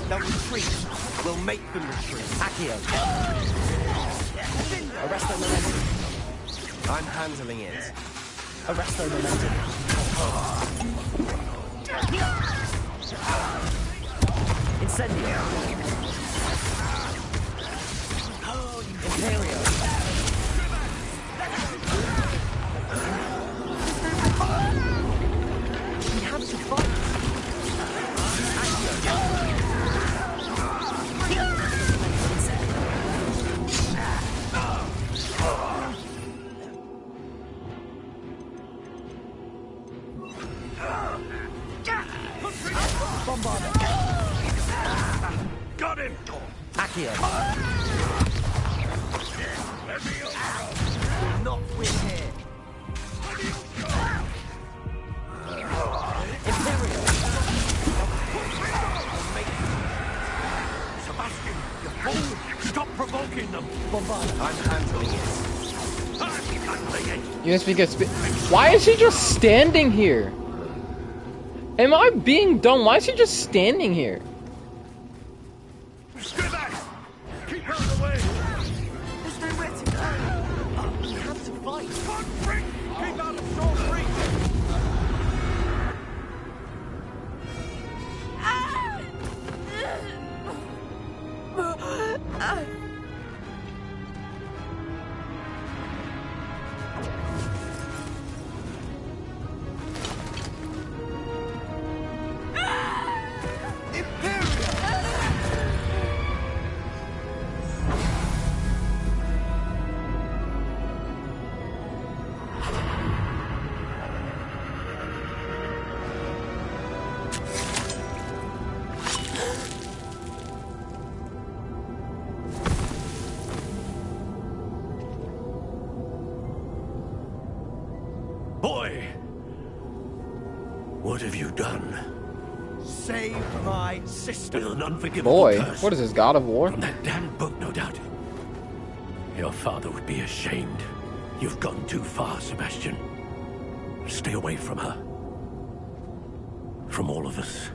They'll retreat. We'll make them retreat. Accio! Arresto momentum. I'm handling it. Arresto momentum. Incendio! Imperio! Accio. Not win here. Imperial. Sebastian, you fool! Stop provoking them! Bombard. I'm handling it. I'm handling it! USB gets. Why is he just standing here? Am I being dumb? Why is he just standing here? Stay back! Keep out of the way! There's nowhere to go. We have to fight. Fuck, freak! Keep out of Storm Freak! Boy! What have you done? Save my sister. With an unforgivable Boy, curse. what is this, God of War? From that damned book, no doubt. Your father would be ashamed. You've gone too far, Sebastian. Stay away from her. From all of us.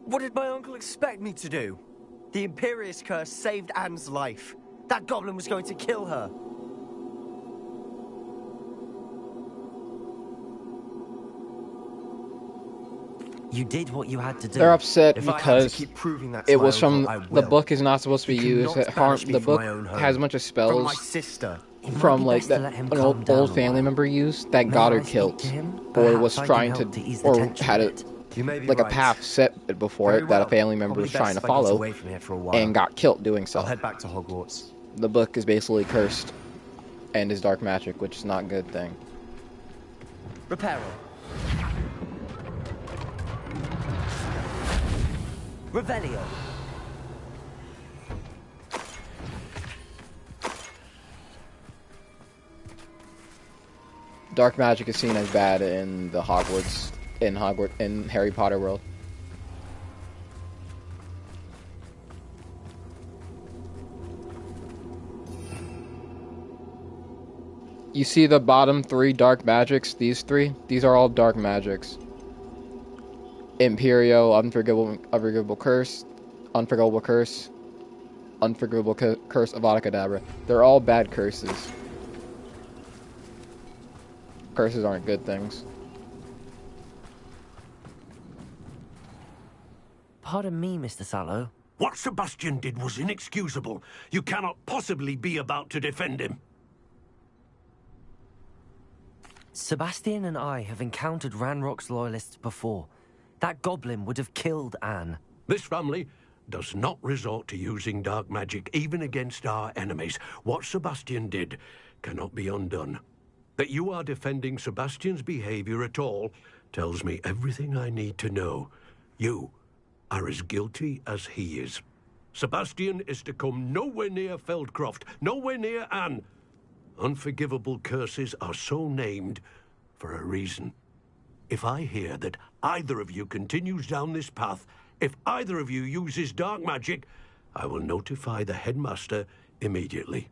What did my uncle expect me to do? The Imperious curse saved Anne's life. That goblin was going to kill her. You did what you had to do. They're upset If I have to because keep proving that to it my was from uncle, I the will. book is not supposed to be You used. cannot It harm, banish me the from book my own home. has a bunch of From my spells sister. It might from be like best that to let him an calm down old a family while. member used that May got her I speak killed, to him? or was Perhaps I can trying help to, ease the or tension had a it bit. You may be like a right. path set before Very it that a well. family member Probably was best trying to if I get follow away from here for a while. and got killed doing so. I'll head back to Hogwarts. The book is basically cursed and is dark magic, which is not a good thing. Reparo. Revelio. Dark magic is seen as bad in the Hogwarts, in Harry Potter world. You see the bottom three dark magics, these three? These are all dark magics. Imperio, Unforgivable Curse, Unforgivable Curse, Unforgivable Curse, Avada Kedavra. They're all bad curses. Curses aren't good things. Pardon me, Mr. Sallow. What Sebastian did was inexcusable. You cannot possibly be about to defend him. Sebastian and I have encountered Ranrock's loyalists before. That goblin would have killed Anne. This family does not resort to using dark magic, even against our enemies. What Sebastian did cannot be undone. That you are defending Sebastian's behavior at all tells me everything I need to know. You are as guilty as he is. Sebastian is to come nowhere near Feldcroft, nowhere near Anne. Unforgivable curses are so named for a reason. If I hear that either of you continues down this path, if either of you uses dark magic, I will notify the headmaster immediately.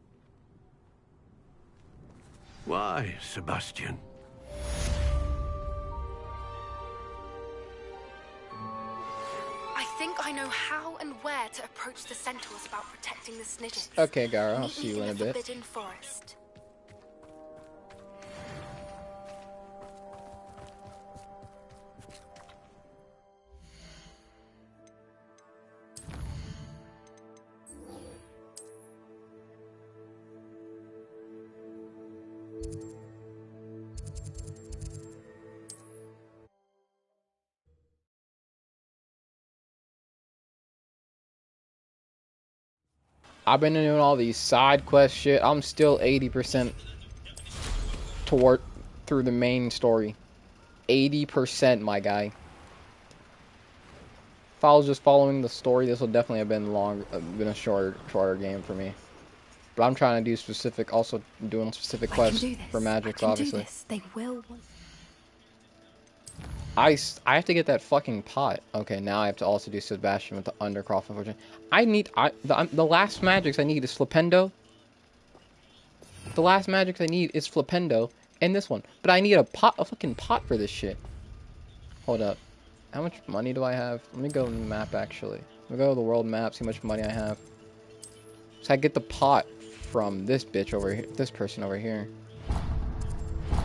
Why, Sebastian? I think I know how and where to approach the centaurs about protecting the Snidgets. Okay, Gara, I'll Meet see me you in a the bit. Forbidden Forest. I've been doing all these side quest shit. I'm still 80% toward through the main story. 80%, my guy. if I was just following the story, this would definitely have been a shorter game for me. But I'm trying to do doing specific quests for magics, obviously. Do this. They will. I have to get that fucking pot. Okay, now I have to also do Sebastian with the Undercroft, unfortunately. The last magics I need is Flipendo. The last magics I need is Flipendo and this one. But I need a fucking pot for this shit. Hold up. How much money do I have? Let me go in the map, actually. Let me go to the world map, see how much money I have. So I get the pot from this bitch over here, this person over here. I'm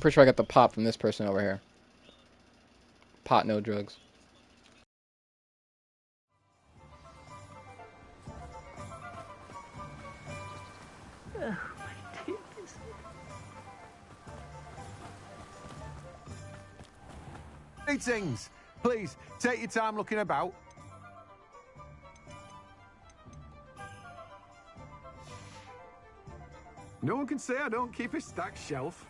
pretty sure I got the pot from this person over here. Pot, no drugs. Oh, my goodness. Greetings! Please, take your time looking about. No one can say I don't keep a stacked shelf.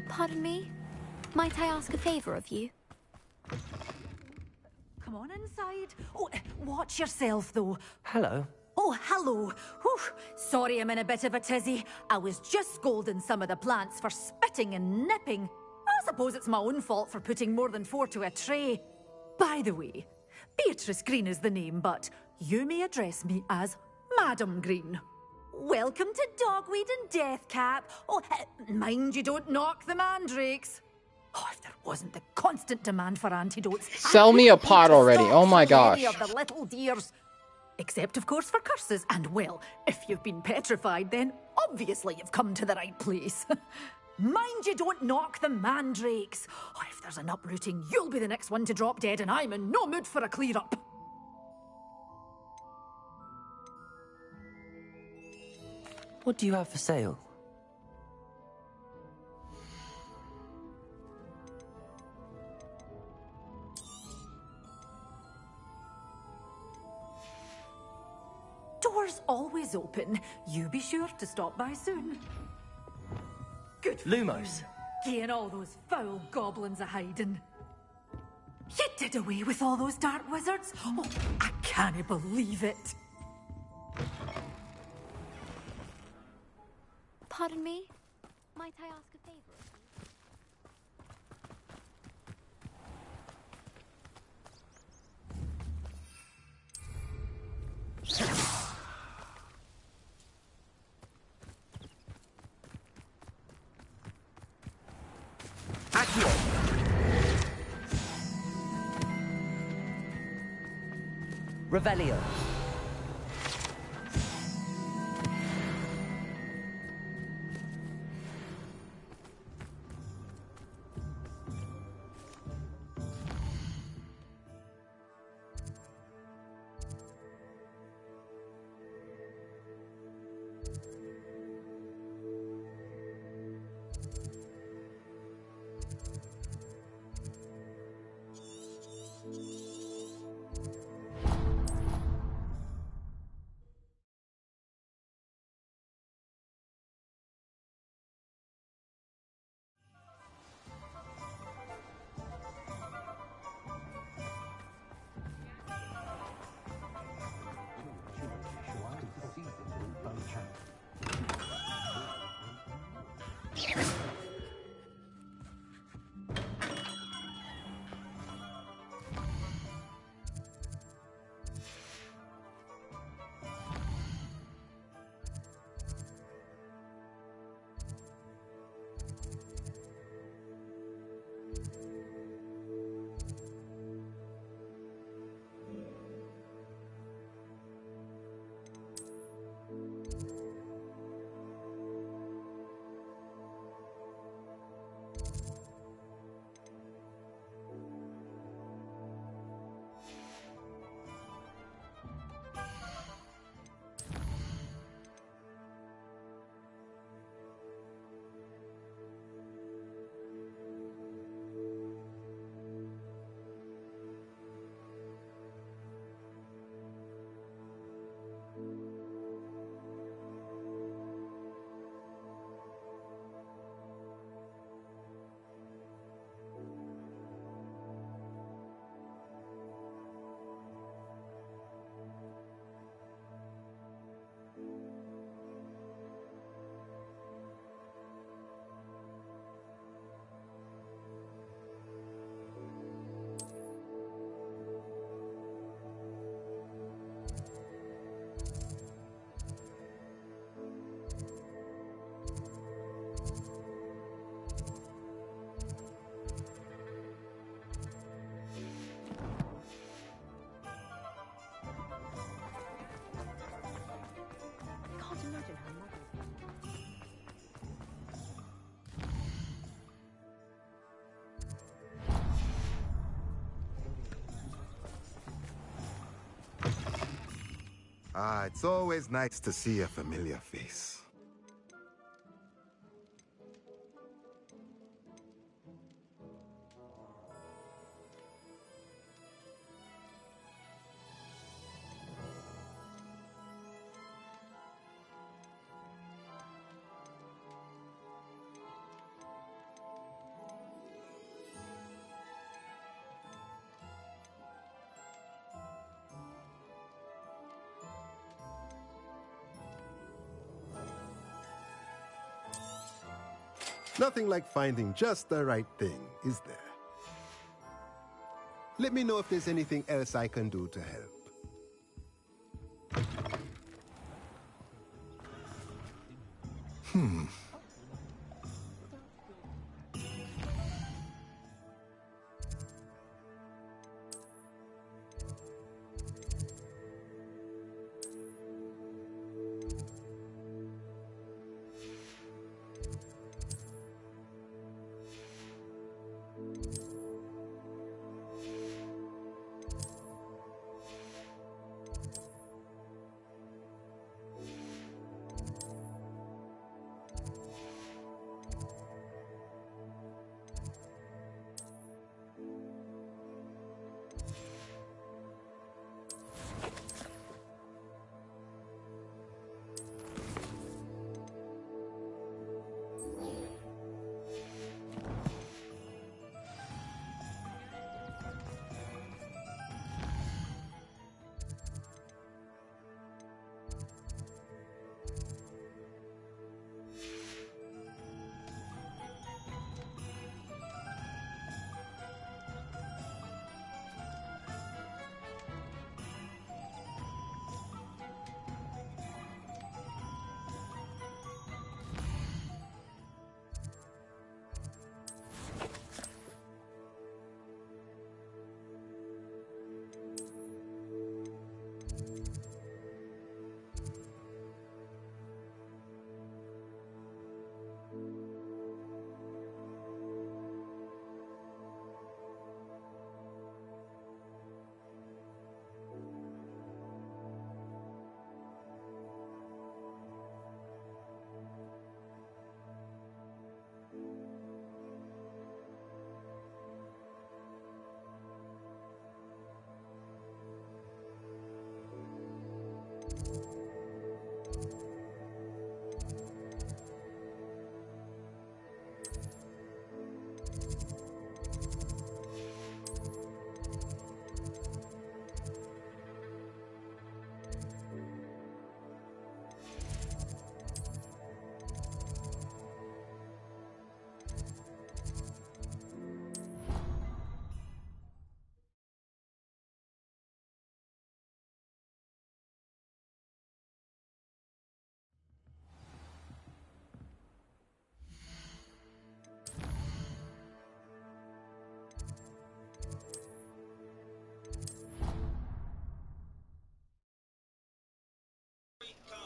Pardon me? Might I ask a favor of you? Come on inside. Oh, watch yourself, though. Hello. Oh, hello. Whew. Sorry I'm in a bit of a tizzy. I was just scolding some of the plants for spitting and nipping. I suppose it's my own fault for putting more than 4 to a tray. By the way, Beatrice Green is the name, but you may address me as Madam Green. Welcome to Dogweed and Deathcap. Oh, mind you don't knock the mandrakes. Oh, if there wasn't the constant demand for antidotes. Sell me a pot already. Oh my gosh. Of the little dears. Except, of course, for curses. And, well, if you've been petrified, then obviously you've come to the right place. Mind you don't knock the mandrakes. Oh, if there's an uprooting, you'll be the next one to drop dead, and I'm in no mood for a clear-up. What do you have for sale? Doors always open. You be sure to stop by soon. Good. Lumos. Getting all those foul goblins a hiding. You did away with all those dark wizards? Oh, I can't believe it. Pardon me? Might I ask a favor? Accio. Revelio. Ah, it's always nice to see a familiar face. Nothing like finding just the right thing, is there? Let me know if there's anything else I can do to help.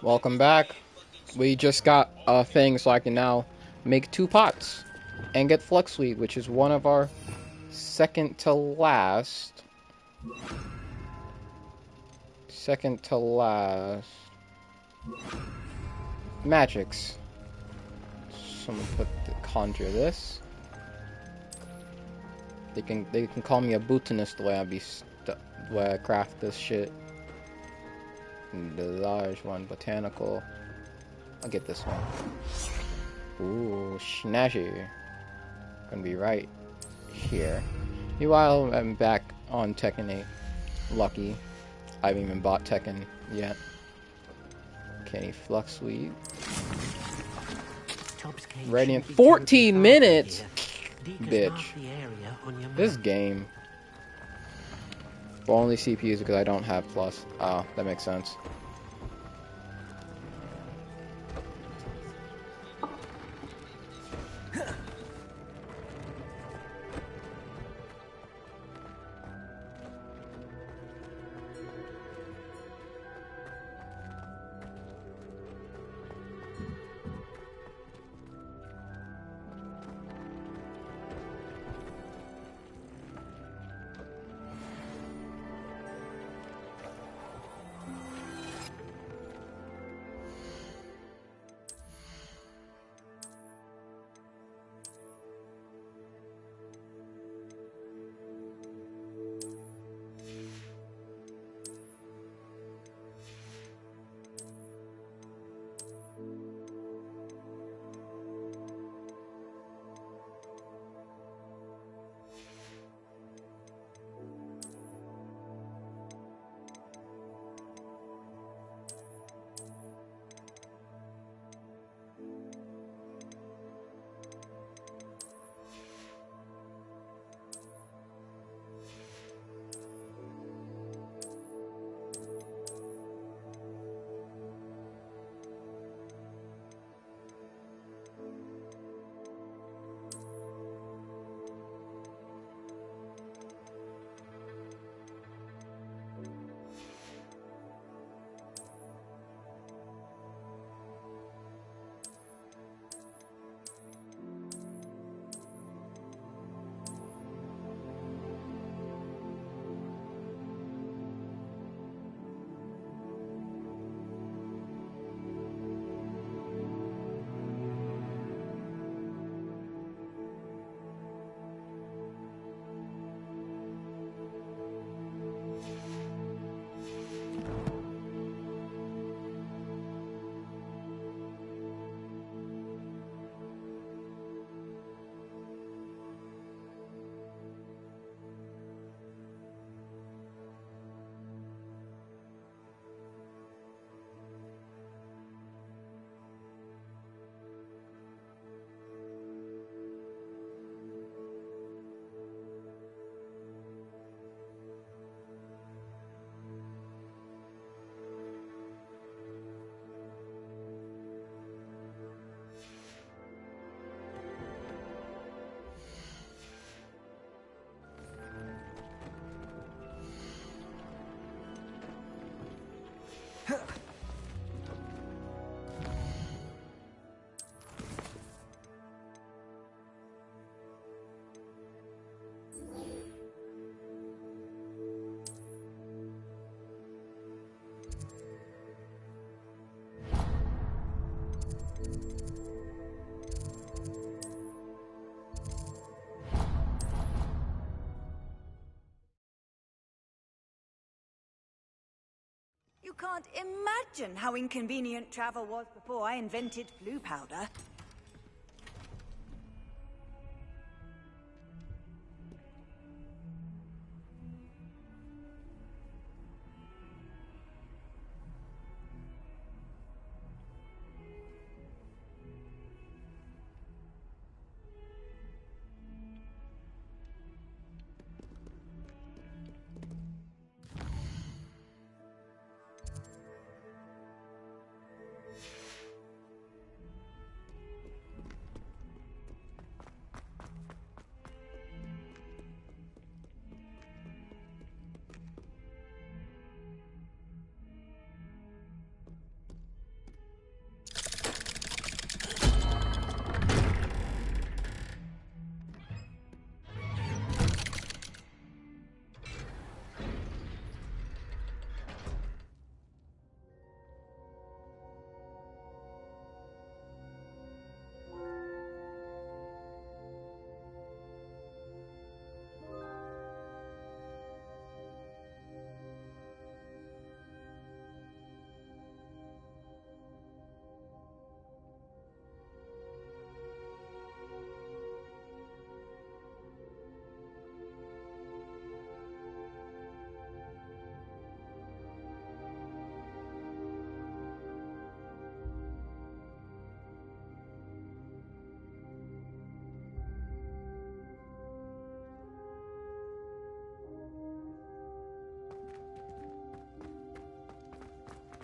Welcome back. We just got a thing so I can now make 2 pots. and get Flux Suite, which is one of our second to last magics. Someone conjure this. They can call me a botanist the way the way I craft this shit. The large one, botanical. I'll get this one. Ooh, snazzy. Gonna be right here. Meanwhile, I'm back on Tekken 8. Lucky. I haven't even bought Tekken yet. Kenny Flux Suite. Ready in 14 minutes! Bitch. This game. Well, only CPUs because I don't have Plus. Oh, that makes sense. You can't imagine how inconvenient travel was before I invented blue powder.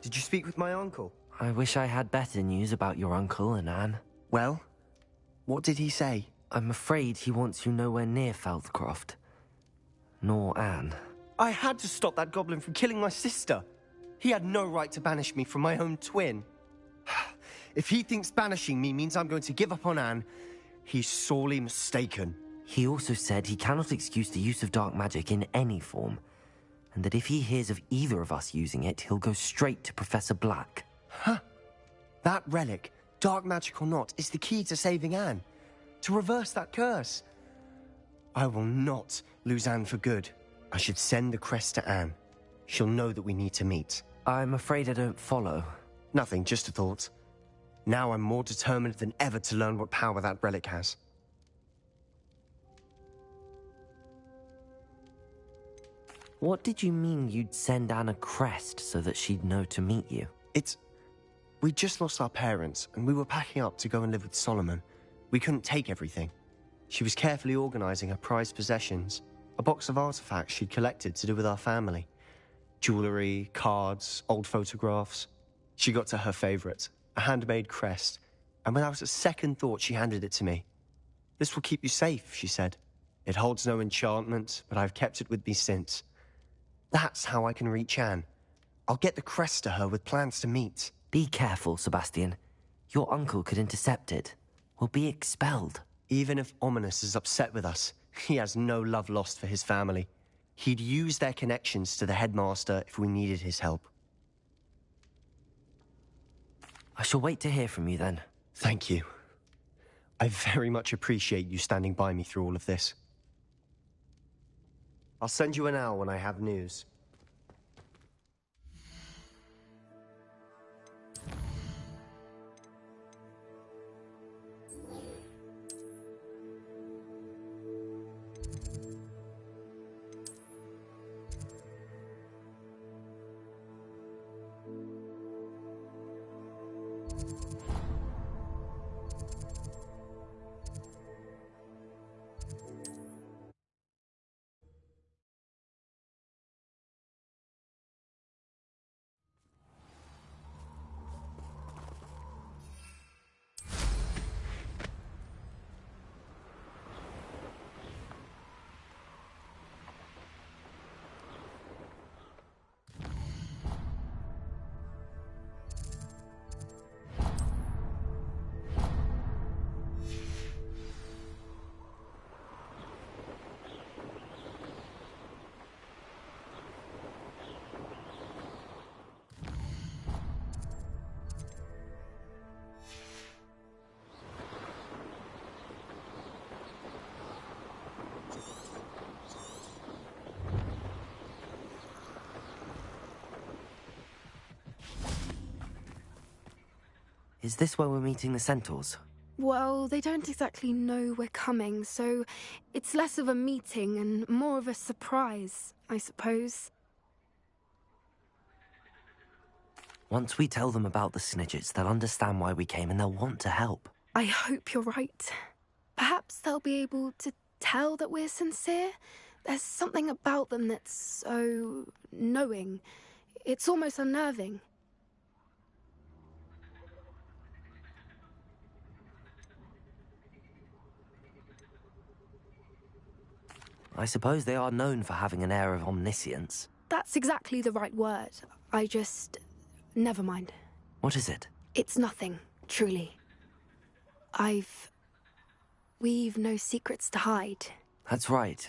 Did you speak with my uncle? I wish I had better news about your uncle and Anne. Well, what did he say? I'm afraid he wants you nowhere near Feldcroft. Nor Anne. I had to stop that goblin from killing my sister. He had no right to banish me from my own twin. If he thinks banishing me means I'm going to give up on Anne, he's sorely mistaken. He also said he cannot excuse the use of dark magic in any form, and that if he hears of either of us using it, he'll go straight to Professor Black. Huh. That relic, dark magic or not, is the key to saving Anne. To reverse that curse. I will not lose Anne for good. I should send the crest to Anne. She'll know that we need to meet. I'm afraid I don't follow. Nothing, just a thought. Now I'm more determined than ever to learn what power that relic has. What did you mean you'd send Anne a crest so that she'd know to meet you? We just lost our parents, and we were packing up to go and live with Solomon. We couldn't take everything. She was carefully organizing her prized possessions, a box of artifacts she'd collected to do with our family. Jewelry, cards, old photographs. She got to her favorite, a handmade crest, and when I was a second thought, she handed it to me. This will keep you safe, she said. It holds no enchantment, but I've kept it with me since. That's how I can reach Anne. I'll get the crest to her with plans to meet. Be careful, Sebastian. Your uncle could intercept it. We'll be expelled. Even if Ominous is upset with us, he has no love lost for his family. He'd use their connections to the headmaster if we needed his help. I shall wait to hear from you then. Thank you. I very much appreciate you standing by me through all of this. I'll send you an owl when I have news. Is this where we're meeting the centaurs? Well, they don't exactly know we're coming, so it's less of a meeting and more of a surprise, I suppose. Once we tell them about the Snidgets, they'll understand why we came and they'll want to help. I hope you're right. Perhaps they'll be able to tell that we're sincere. There's something about them that's so knowing. It's almost unnerving. I suppose they are known for having an air of omniscience. That's exactly the right word. I just... never mind. What is it? It's nothing, truly. We've no secrets to hide. That's right.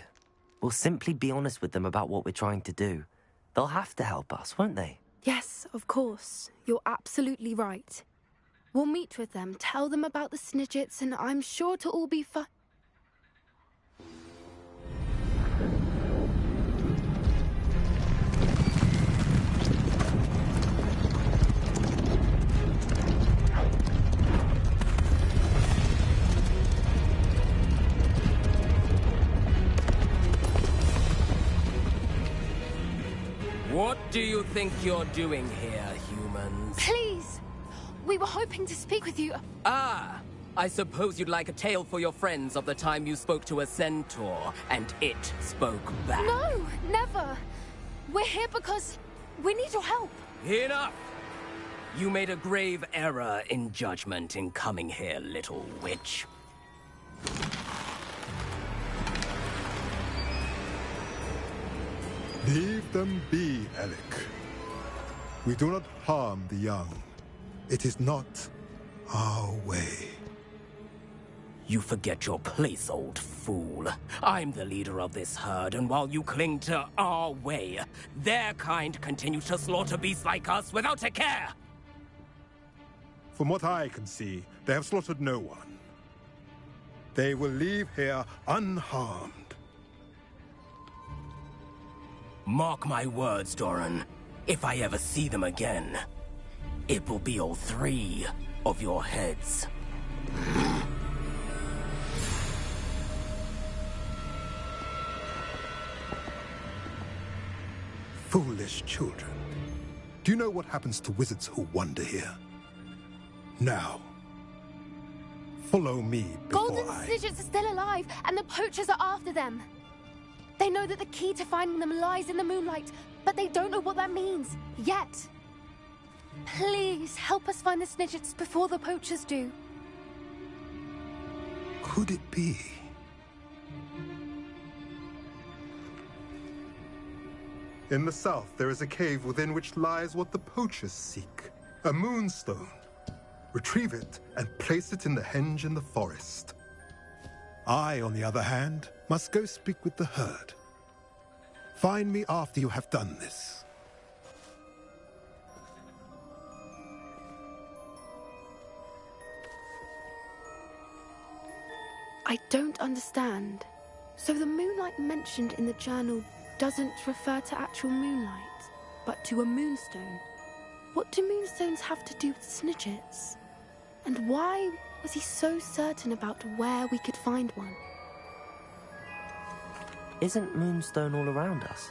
We'll simply be honest with them about what we're trying to do. They'll have to help us, won't they? Yes, of course. You're absolutely right. We'll meet with them, tell them about the Snidgets, and I'm sure to all be fine. What do you think you're doing here, humans? Please! We were hoping to speak with you. Ah! I suppose you'd like a tale for your friends of the time you spoke to a centaur, and it spoke back. No, never! We're here because we need your help. Enough! You made a grave error in judgment in coming here, little witch. Leave them be, Alec. We do not harm the young. It is not our way. You forget your place, old fool. I'm the leader of this herd, and while you cling to our way, their kind continue to slaughter beasts like us without a care! From what I can see, they have slaughtered no one. They will leave here unharmed. Mark my words, Doran. If I ever see them again, it will be all 3 of your heads. Foolish children. Do you know what happens to wizards who wander here? Now, follow me before Golden Snidgets are still alive, and the poachers are after them. They know that the key to finding them lies in the moonlight, but they don't know what that means, yet. Please, help us find the Snidgets before the poachers do. Could it be? In the south, there is a cave within which lies what the poachers seek. A moonstone. Retrieve it and place it in the henge in the forest. I, on the other hand, must go speak with the herd. Find me after you have done this. I don't understand. So the moonlight mentioned in the journal doesn't refer to actual moonlight, but to a moonstone. What do moonstones have to do with Snidgets? And why was he so certain about where we could find one? Isn't Moonstone all around us?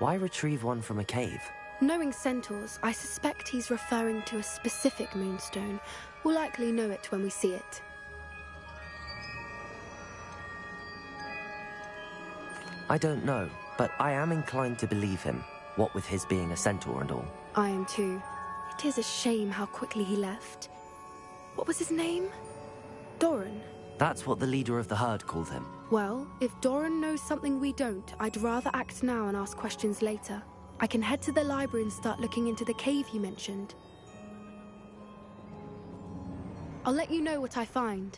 Why retrieve one from a cave? Knowing centaurs, I suspect he's referring to a specific moonstone. We'll likely know it when we see it. I don't know, but I am inclined to believe him, what with his being a centaur and all. I am too. It is a shame how quickly he left. What was his name? Doran. That's what the leader of the herd called him. Well, if Doran knows something we don't, I'd rather act now and ask questions later. I can head to the library and start looking into the cave he mentioned. I'll let you know what I find.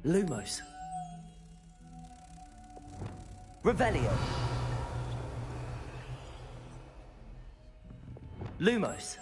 Lumos. Revelio. Lumos.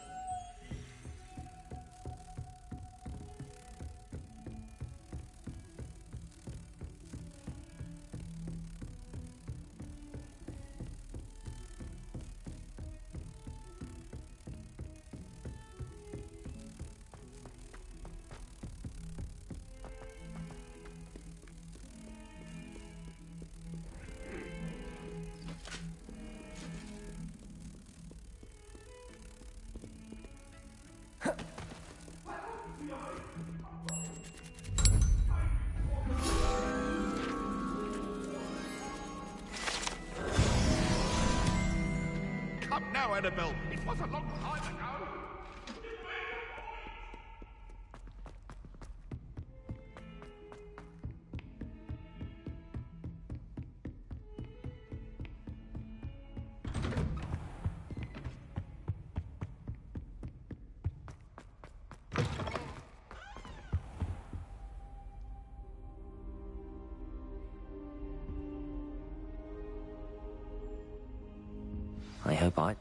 up now, Annabelle. It was a long time ago.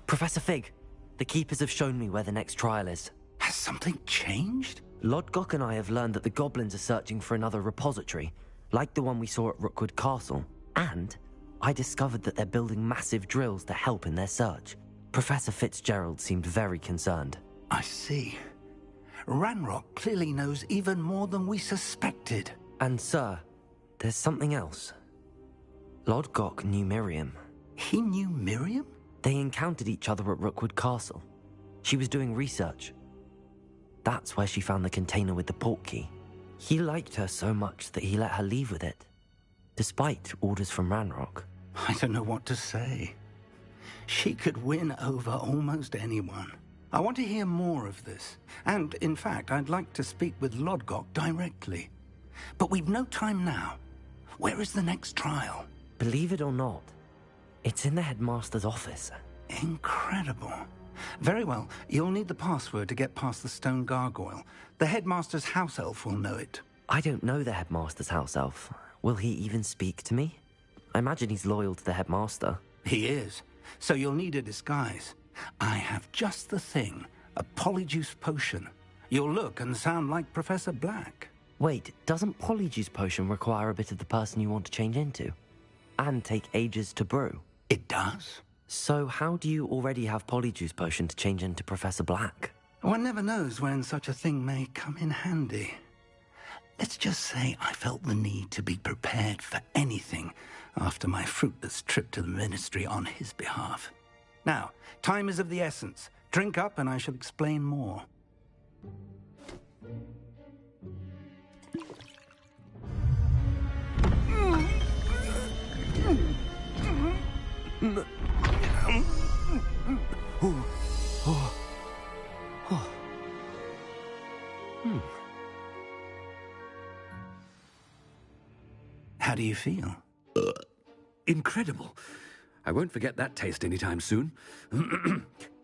Professor Fig, the Keepers have shown me where the next trial is. Has something changed? Lodgok and I have learned that the goblins are searching for another repository, like the one we saw at Rookwood Castle. And I discovered that they're building massive drills to help in their search. Professor Fitzgerald seemed very concerned. I see. Ranrock clearly knows even more than we suspected. And sir, there's something else. Lodgok knew Miriam. He knew Miriam? They encountered each other at Rookwood Castle. She was doing research. That's where she found the container with the port key. He liked her so much that he let her leave with it, despite orders from Ranrock. I don't know what to say. She could win over almost anyone. I want to hear more of this. And, in fact, I'd like to speak with Lodgok directly. But we've no time now. Where is the next trial? Believe it or not, it's in the headmaster's office. Incredible. Very well. You'll need the password to get past the stone gargoyle. The headmaster's house elf will know it. I don't know the headmaster's house elf. Will he even speak to me? I imagine he's loyal to the headmaster. He is. So you'll need a disguise. I have just the thing. A polyjuice potion. You'll look and sound like Professor Black. Wait, doesn't polyjuice potion require a bit of the person you want to change into? And take ages to brew? It does. So how do you already have polyjuice potion to change into Professor Black? One never knows when such a thing may come in handy. Let's just say I felt the need to be prepared for anything after my fruitless trip to the ministry on his behalf. Now, time is of the essence. Drink up and I shall explain more. How do you feel? Incredible. I won't forget that taste anytime soon.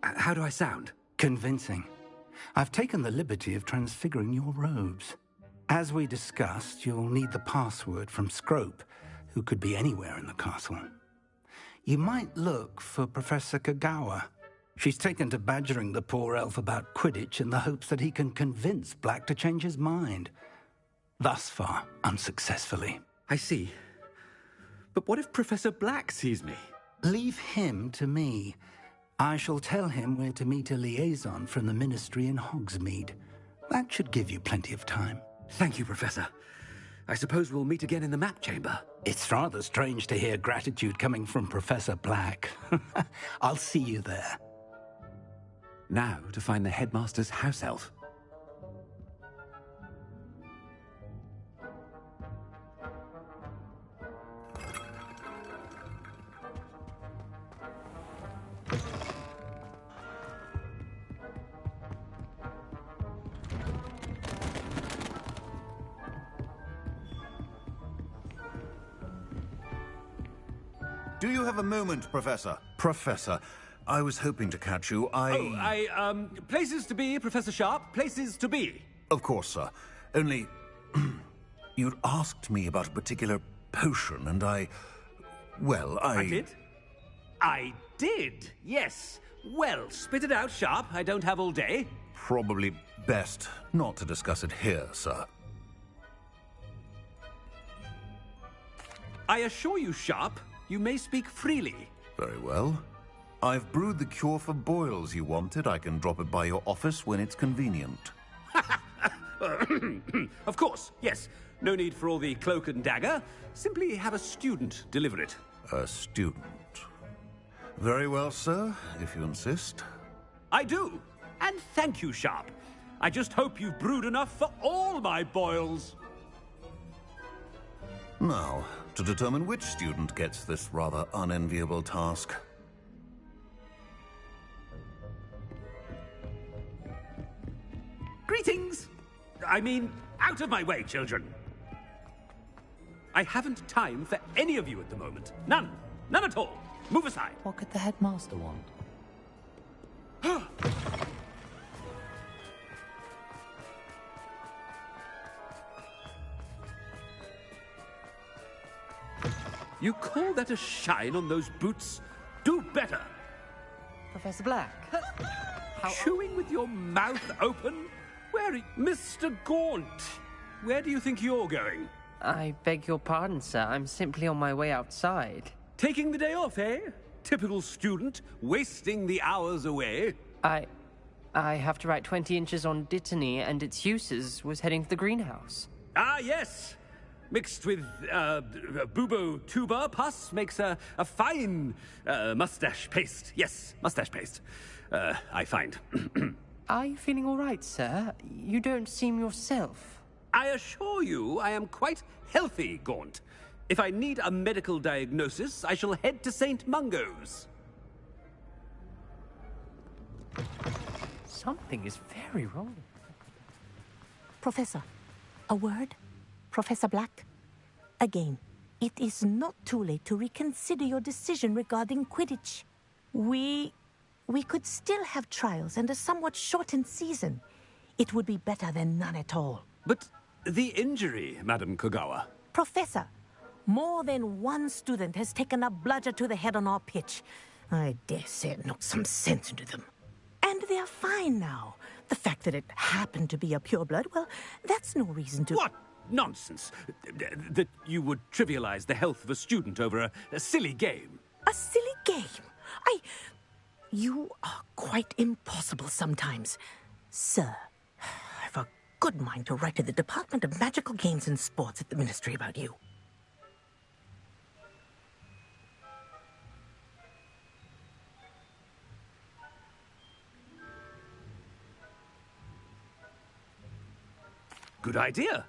How do I sound? Convincing. I've taken the liberty of transfiguring your robes. As we discussed, you'll need the password from Scrope, who could be anywhere in the castle. You might look for Professor Kagawa. She's taken to badgering the poor elf about Quidditch in the hopes that he can convince Black to change his mind. Thus far, unsuccessfully. I see. But what if Professor Black sees me? Leave him to me. I shall tell him where to meet a liaison from the ministry in Hogsmeade. That should give you plenty of time. Thank you, Professor. I suppose we'll meet again in the map chamber. It's rather strange to hear gratitude coming from Professor Black. I'll see you there. Now to find the headmaster's house elf. Do you have a moment, Professor? Professor, I was hoping to catch you. Places to be, Professor Sharp. Places to be. Of course, sir. Only, you'd asked me about a particular potion, and I did? I did, yes. Well, spit it out, Sharp. I don't have all day. Probably best not to discuss it here, sir. I assure you, Sharp, you may speak freely. Very well. I've brewed the cure for boils you wanted. I can drop it by your office when it's convenient. Of course, yes. No need for all the cloak and dagger. Simply have a student deliver it. A student. Very well, sir, if you insist. I do. And thank you, Sharp. I just hope you've brewed enough for all my boils. Now, to determine which student gets this rather unenviable task. Greetings! I mean, out of my way, children. I haven't time for any of you at the moment. None. None at all. Move aside. What could the headmaster want? You call that a shine on those boots? Do better! Professor Black. Chewing with your mouth open? Mr. Gaunt, where do you think you're going? I beg your pardon, sir. I'm simply on my way outside. Taking the day off, eh? Typical student, wasting the hours away. I have to write 20 inches on Dittany and its uses. Was heading to the greenhouse. Ah, yes! Mixed with bubo tuber pus makes a fine mustache paste. Yes, mustache paste. I find. Are you feeling all right, sir? You don't seem yourself. I assure you I am quite healthy, Gaunt. If I need a medical diagnosis, I shall head to St. Mungo's. Something is very wrong. Professor, a word? Professor Black? Again, it is not too late to reconsider your decision regarding Quidditch. We could still have trials and a somewhat shortened season. It would be better than none at all. But the injury, Madam Kogawa. Professor, more than one student has taken a bludger to the head on our pitch. I dare say it knocked some sense into them. And they're fine now. The fact that it happened to be a pureblood, well, that's no reason to... What nonsense! That you would trivialize the health of a student over a silly game. A silly game? You are quite impossible sometimes. Sir, I've a good mind to write to the Department of Magical Games and Sports at the Ministry about you. Good idea.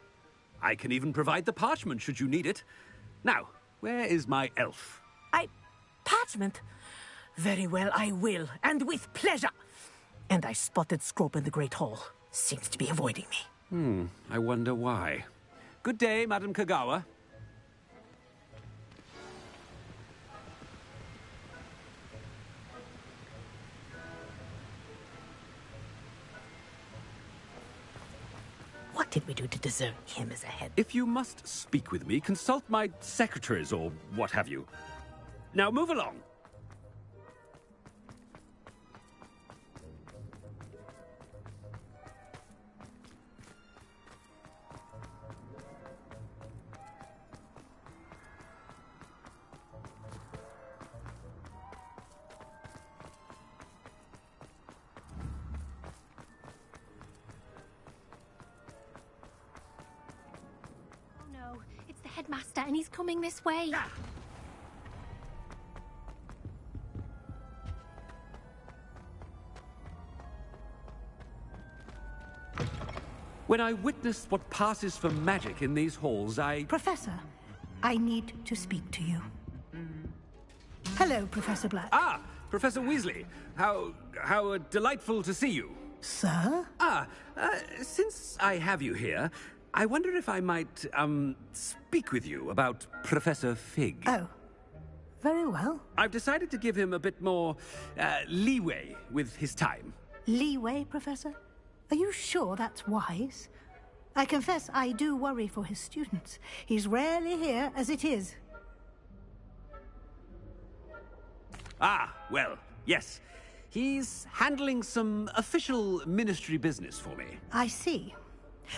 I can even provide the parchment should you need it. Now, where is my elf? Parchment? Very well, I will, and with pleasure. And I spotted Scrope in the Great Hall. Seems to be avoiding me. I wonder why. Good day, Madam Kogawa. What did we do to deserve him as a head? If you must speak with me, consult my secretaries or what have you. Now move along. Headmaster, and he's coming this way. When I witness what passes for magic in these halls, Professor, I need to speak to you. Hello, Professor Black. Ah, Professor Weasley. How delightful to see you. Sir? Since I have you here, I wonder if I might, speak with you about Professor Fig. Oh, very well. I've decided to give him a bit more, leeway with his time. Leeway, Professor? Are you sure that's wise? I confess I do worry for his students. He's rarely here as it is. Ah, well, yes. He's handling some official ministry business for me. I see.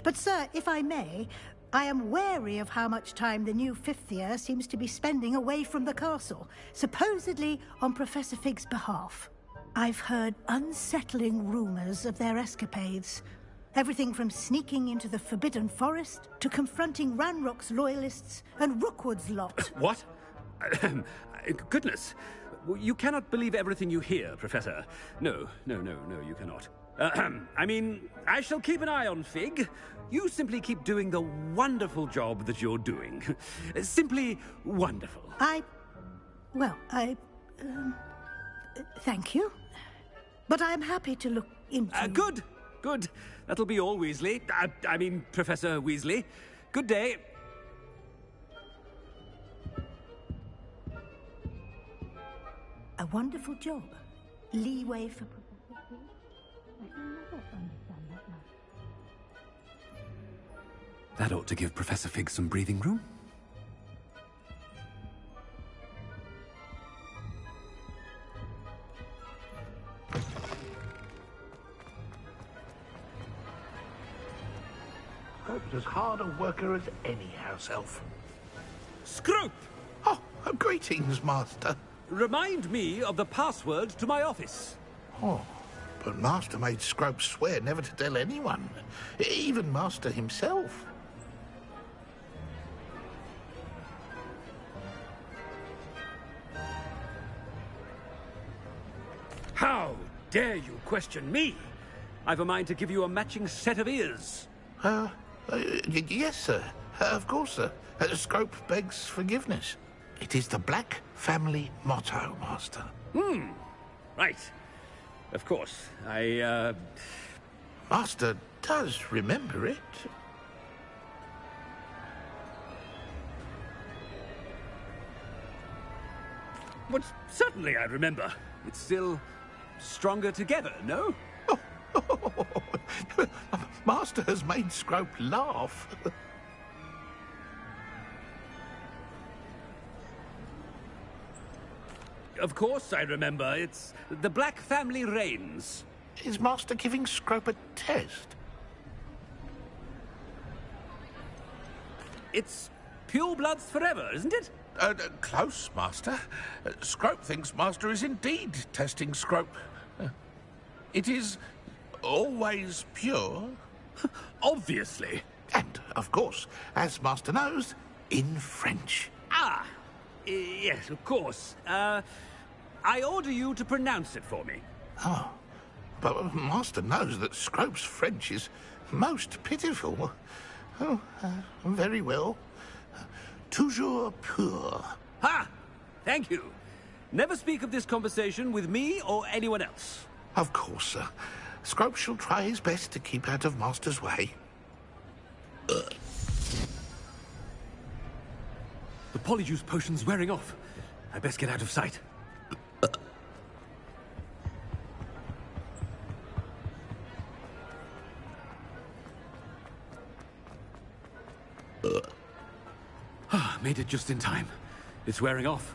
But, sir, if I may, I am wary of how much time the new fifth year seems to be spending away from the castle, supposedly on Professor Fig's behalf. I've heard unsettling rumors of their escapades. Everything from sneaking into the Forbidden Forest to confronting Ranrock's loyalists and Rookwood's lot. What? Goodness. You cannot believe everything you hear, Professor. No, you cannot. I mean, I shall keep an eye on Fig. You simply keep doing the wonderful job that you're doing. Simply wonderful. Thank you. But I'm happy to look into... Good. Good. That'll be all, Weasley. I mean, Professor Weasley. Good day. A wonderful job. Leeway for Professor Fig? I can never understand that now. That ought to give Professor Fig some breathing room. Scrope's as hard a worker as any house elf. Scrope! Oh, greetings, Master. Remind me of the password to my office. Oh, but Master made Scrope swear never to tell anyone, even Master himself. How dare you question me? I've a mind to give you a matching set of ears. Yes, sir. Of course, sir. Scrope begs forgiveness. It is the Black family motto, Master. Right. Of course. Master does remember it. But certainly I remember. It's still stronger together, no? Master has made Scrope laugh. Of course I remember. It's the Black family reigns. Is Master giving Scrope a test? It's pure bloods forever, isn't it? Close, Master. Scrope thinks Master is indeed testing Scrope. It is always pure. Obviously. And, of course, as Master knows, in French. Ah, yes, of course. I order you to pronounce it for me. Oh, but Master knows that Scrope's French is most pitiful. Oh, very well. Toujours pur. Ha! Thank you. Never speak of this conversation with me or anyone else. Of course, sir. Scrope shall try his best to keep out of Master's way. The Polyjuice potion's wearing off. I best get out of sight. Made it just in time. It's wearing off.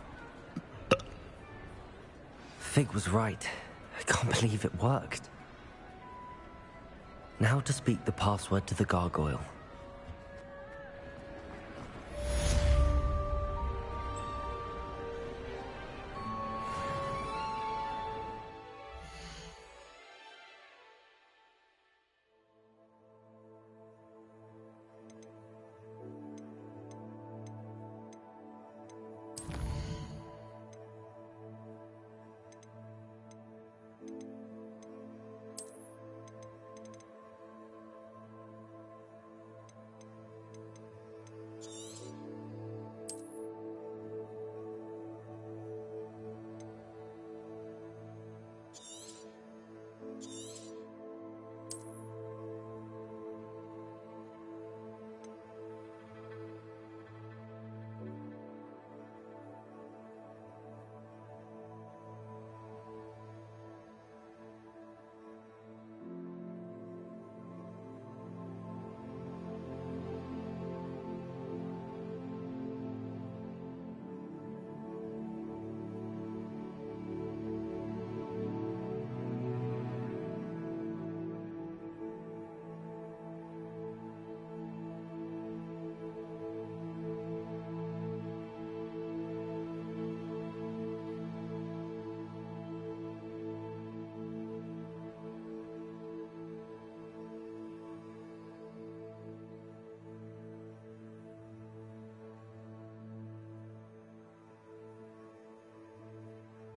Fig was right. I can't believe it worked. Now to speak the password to the gargoyle.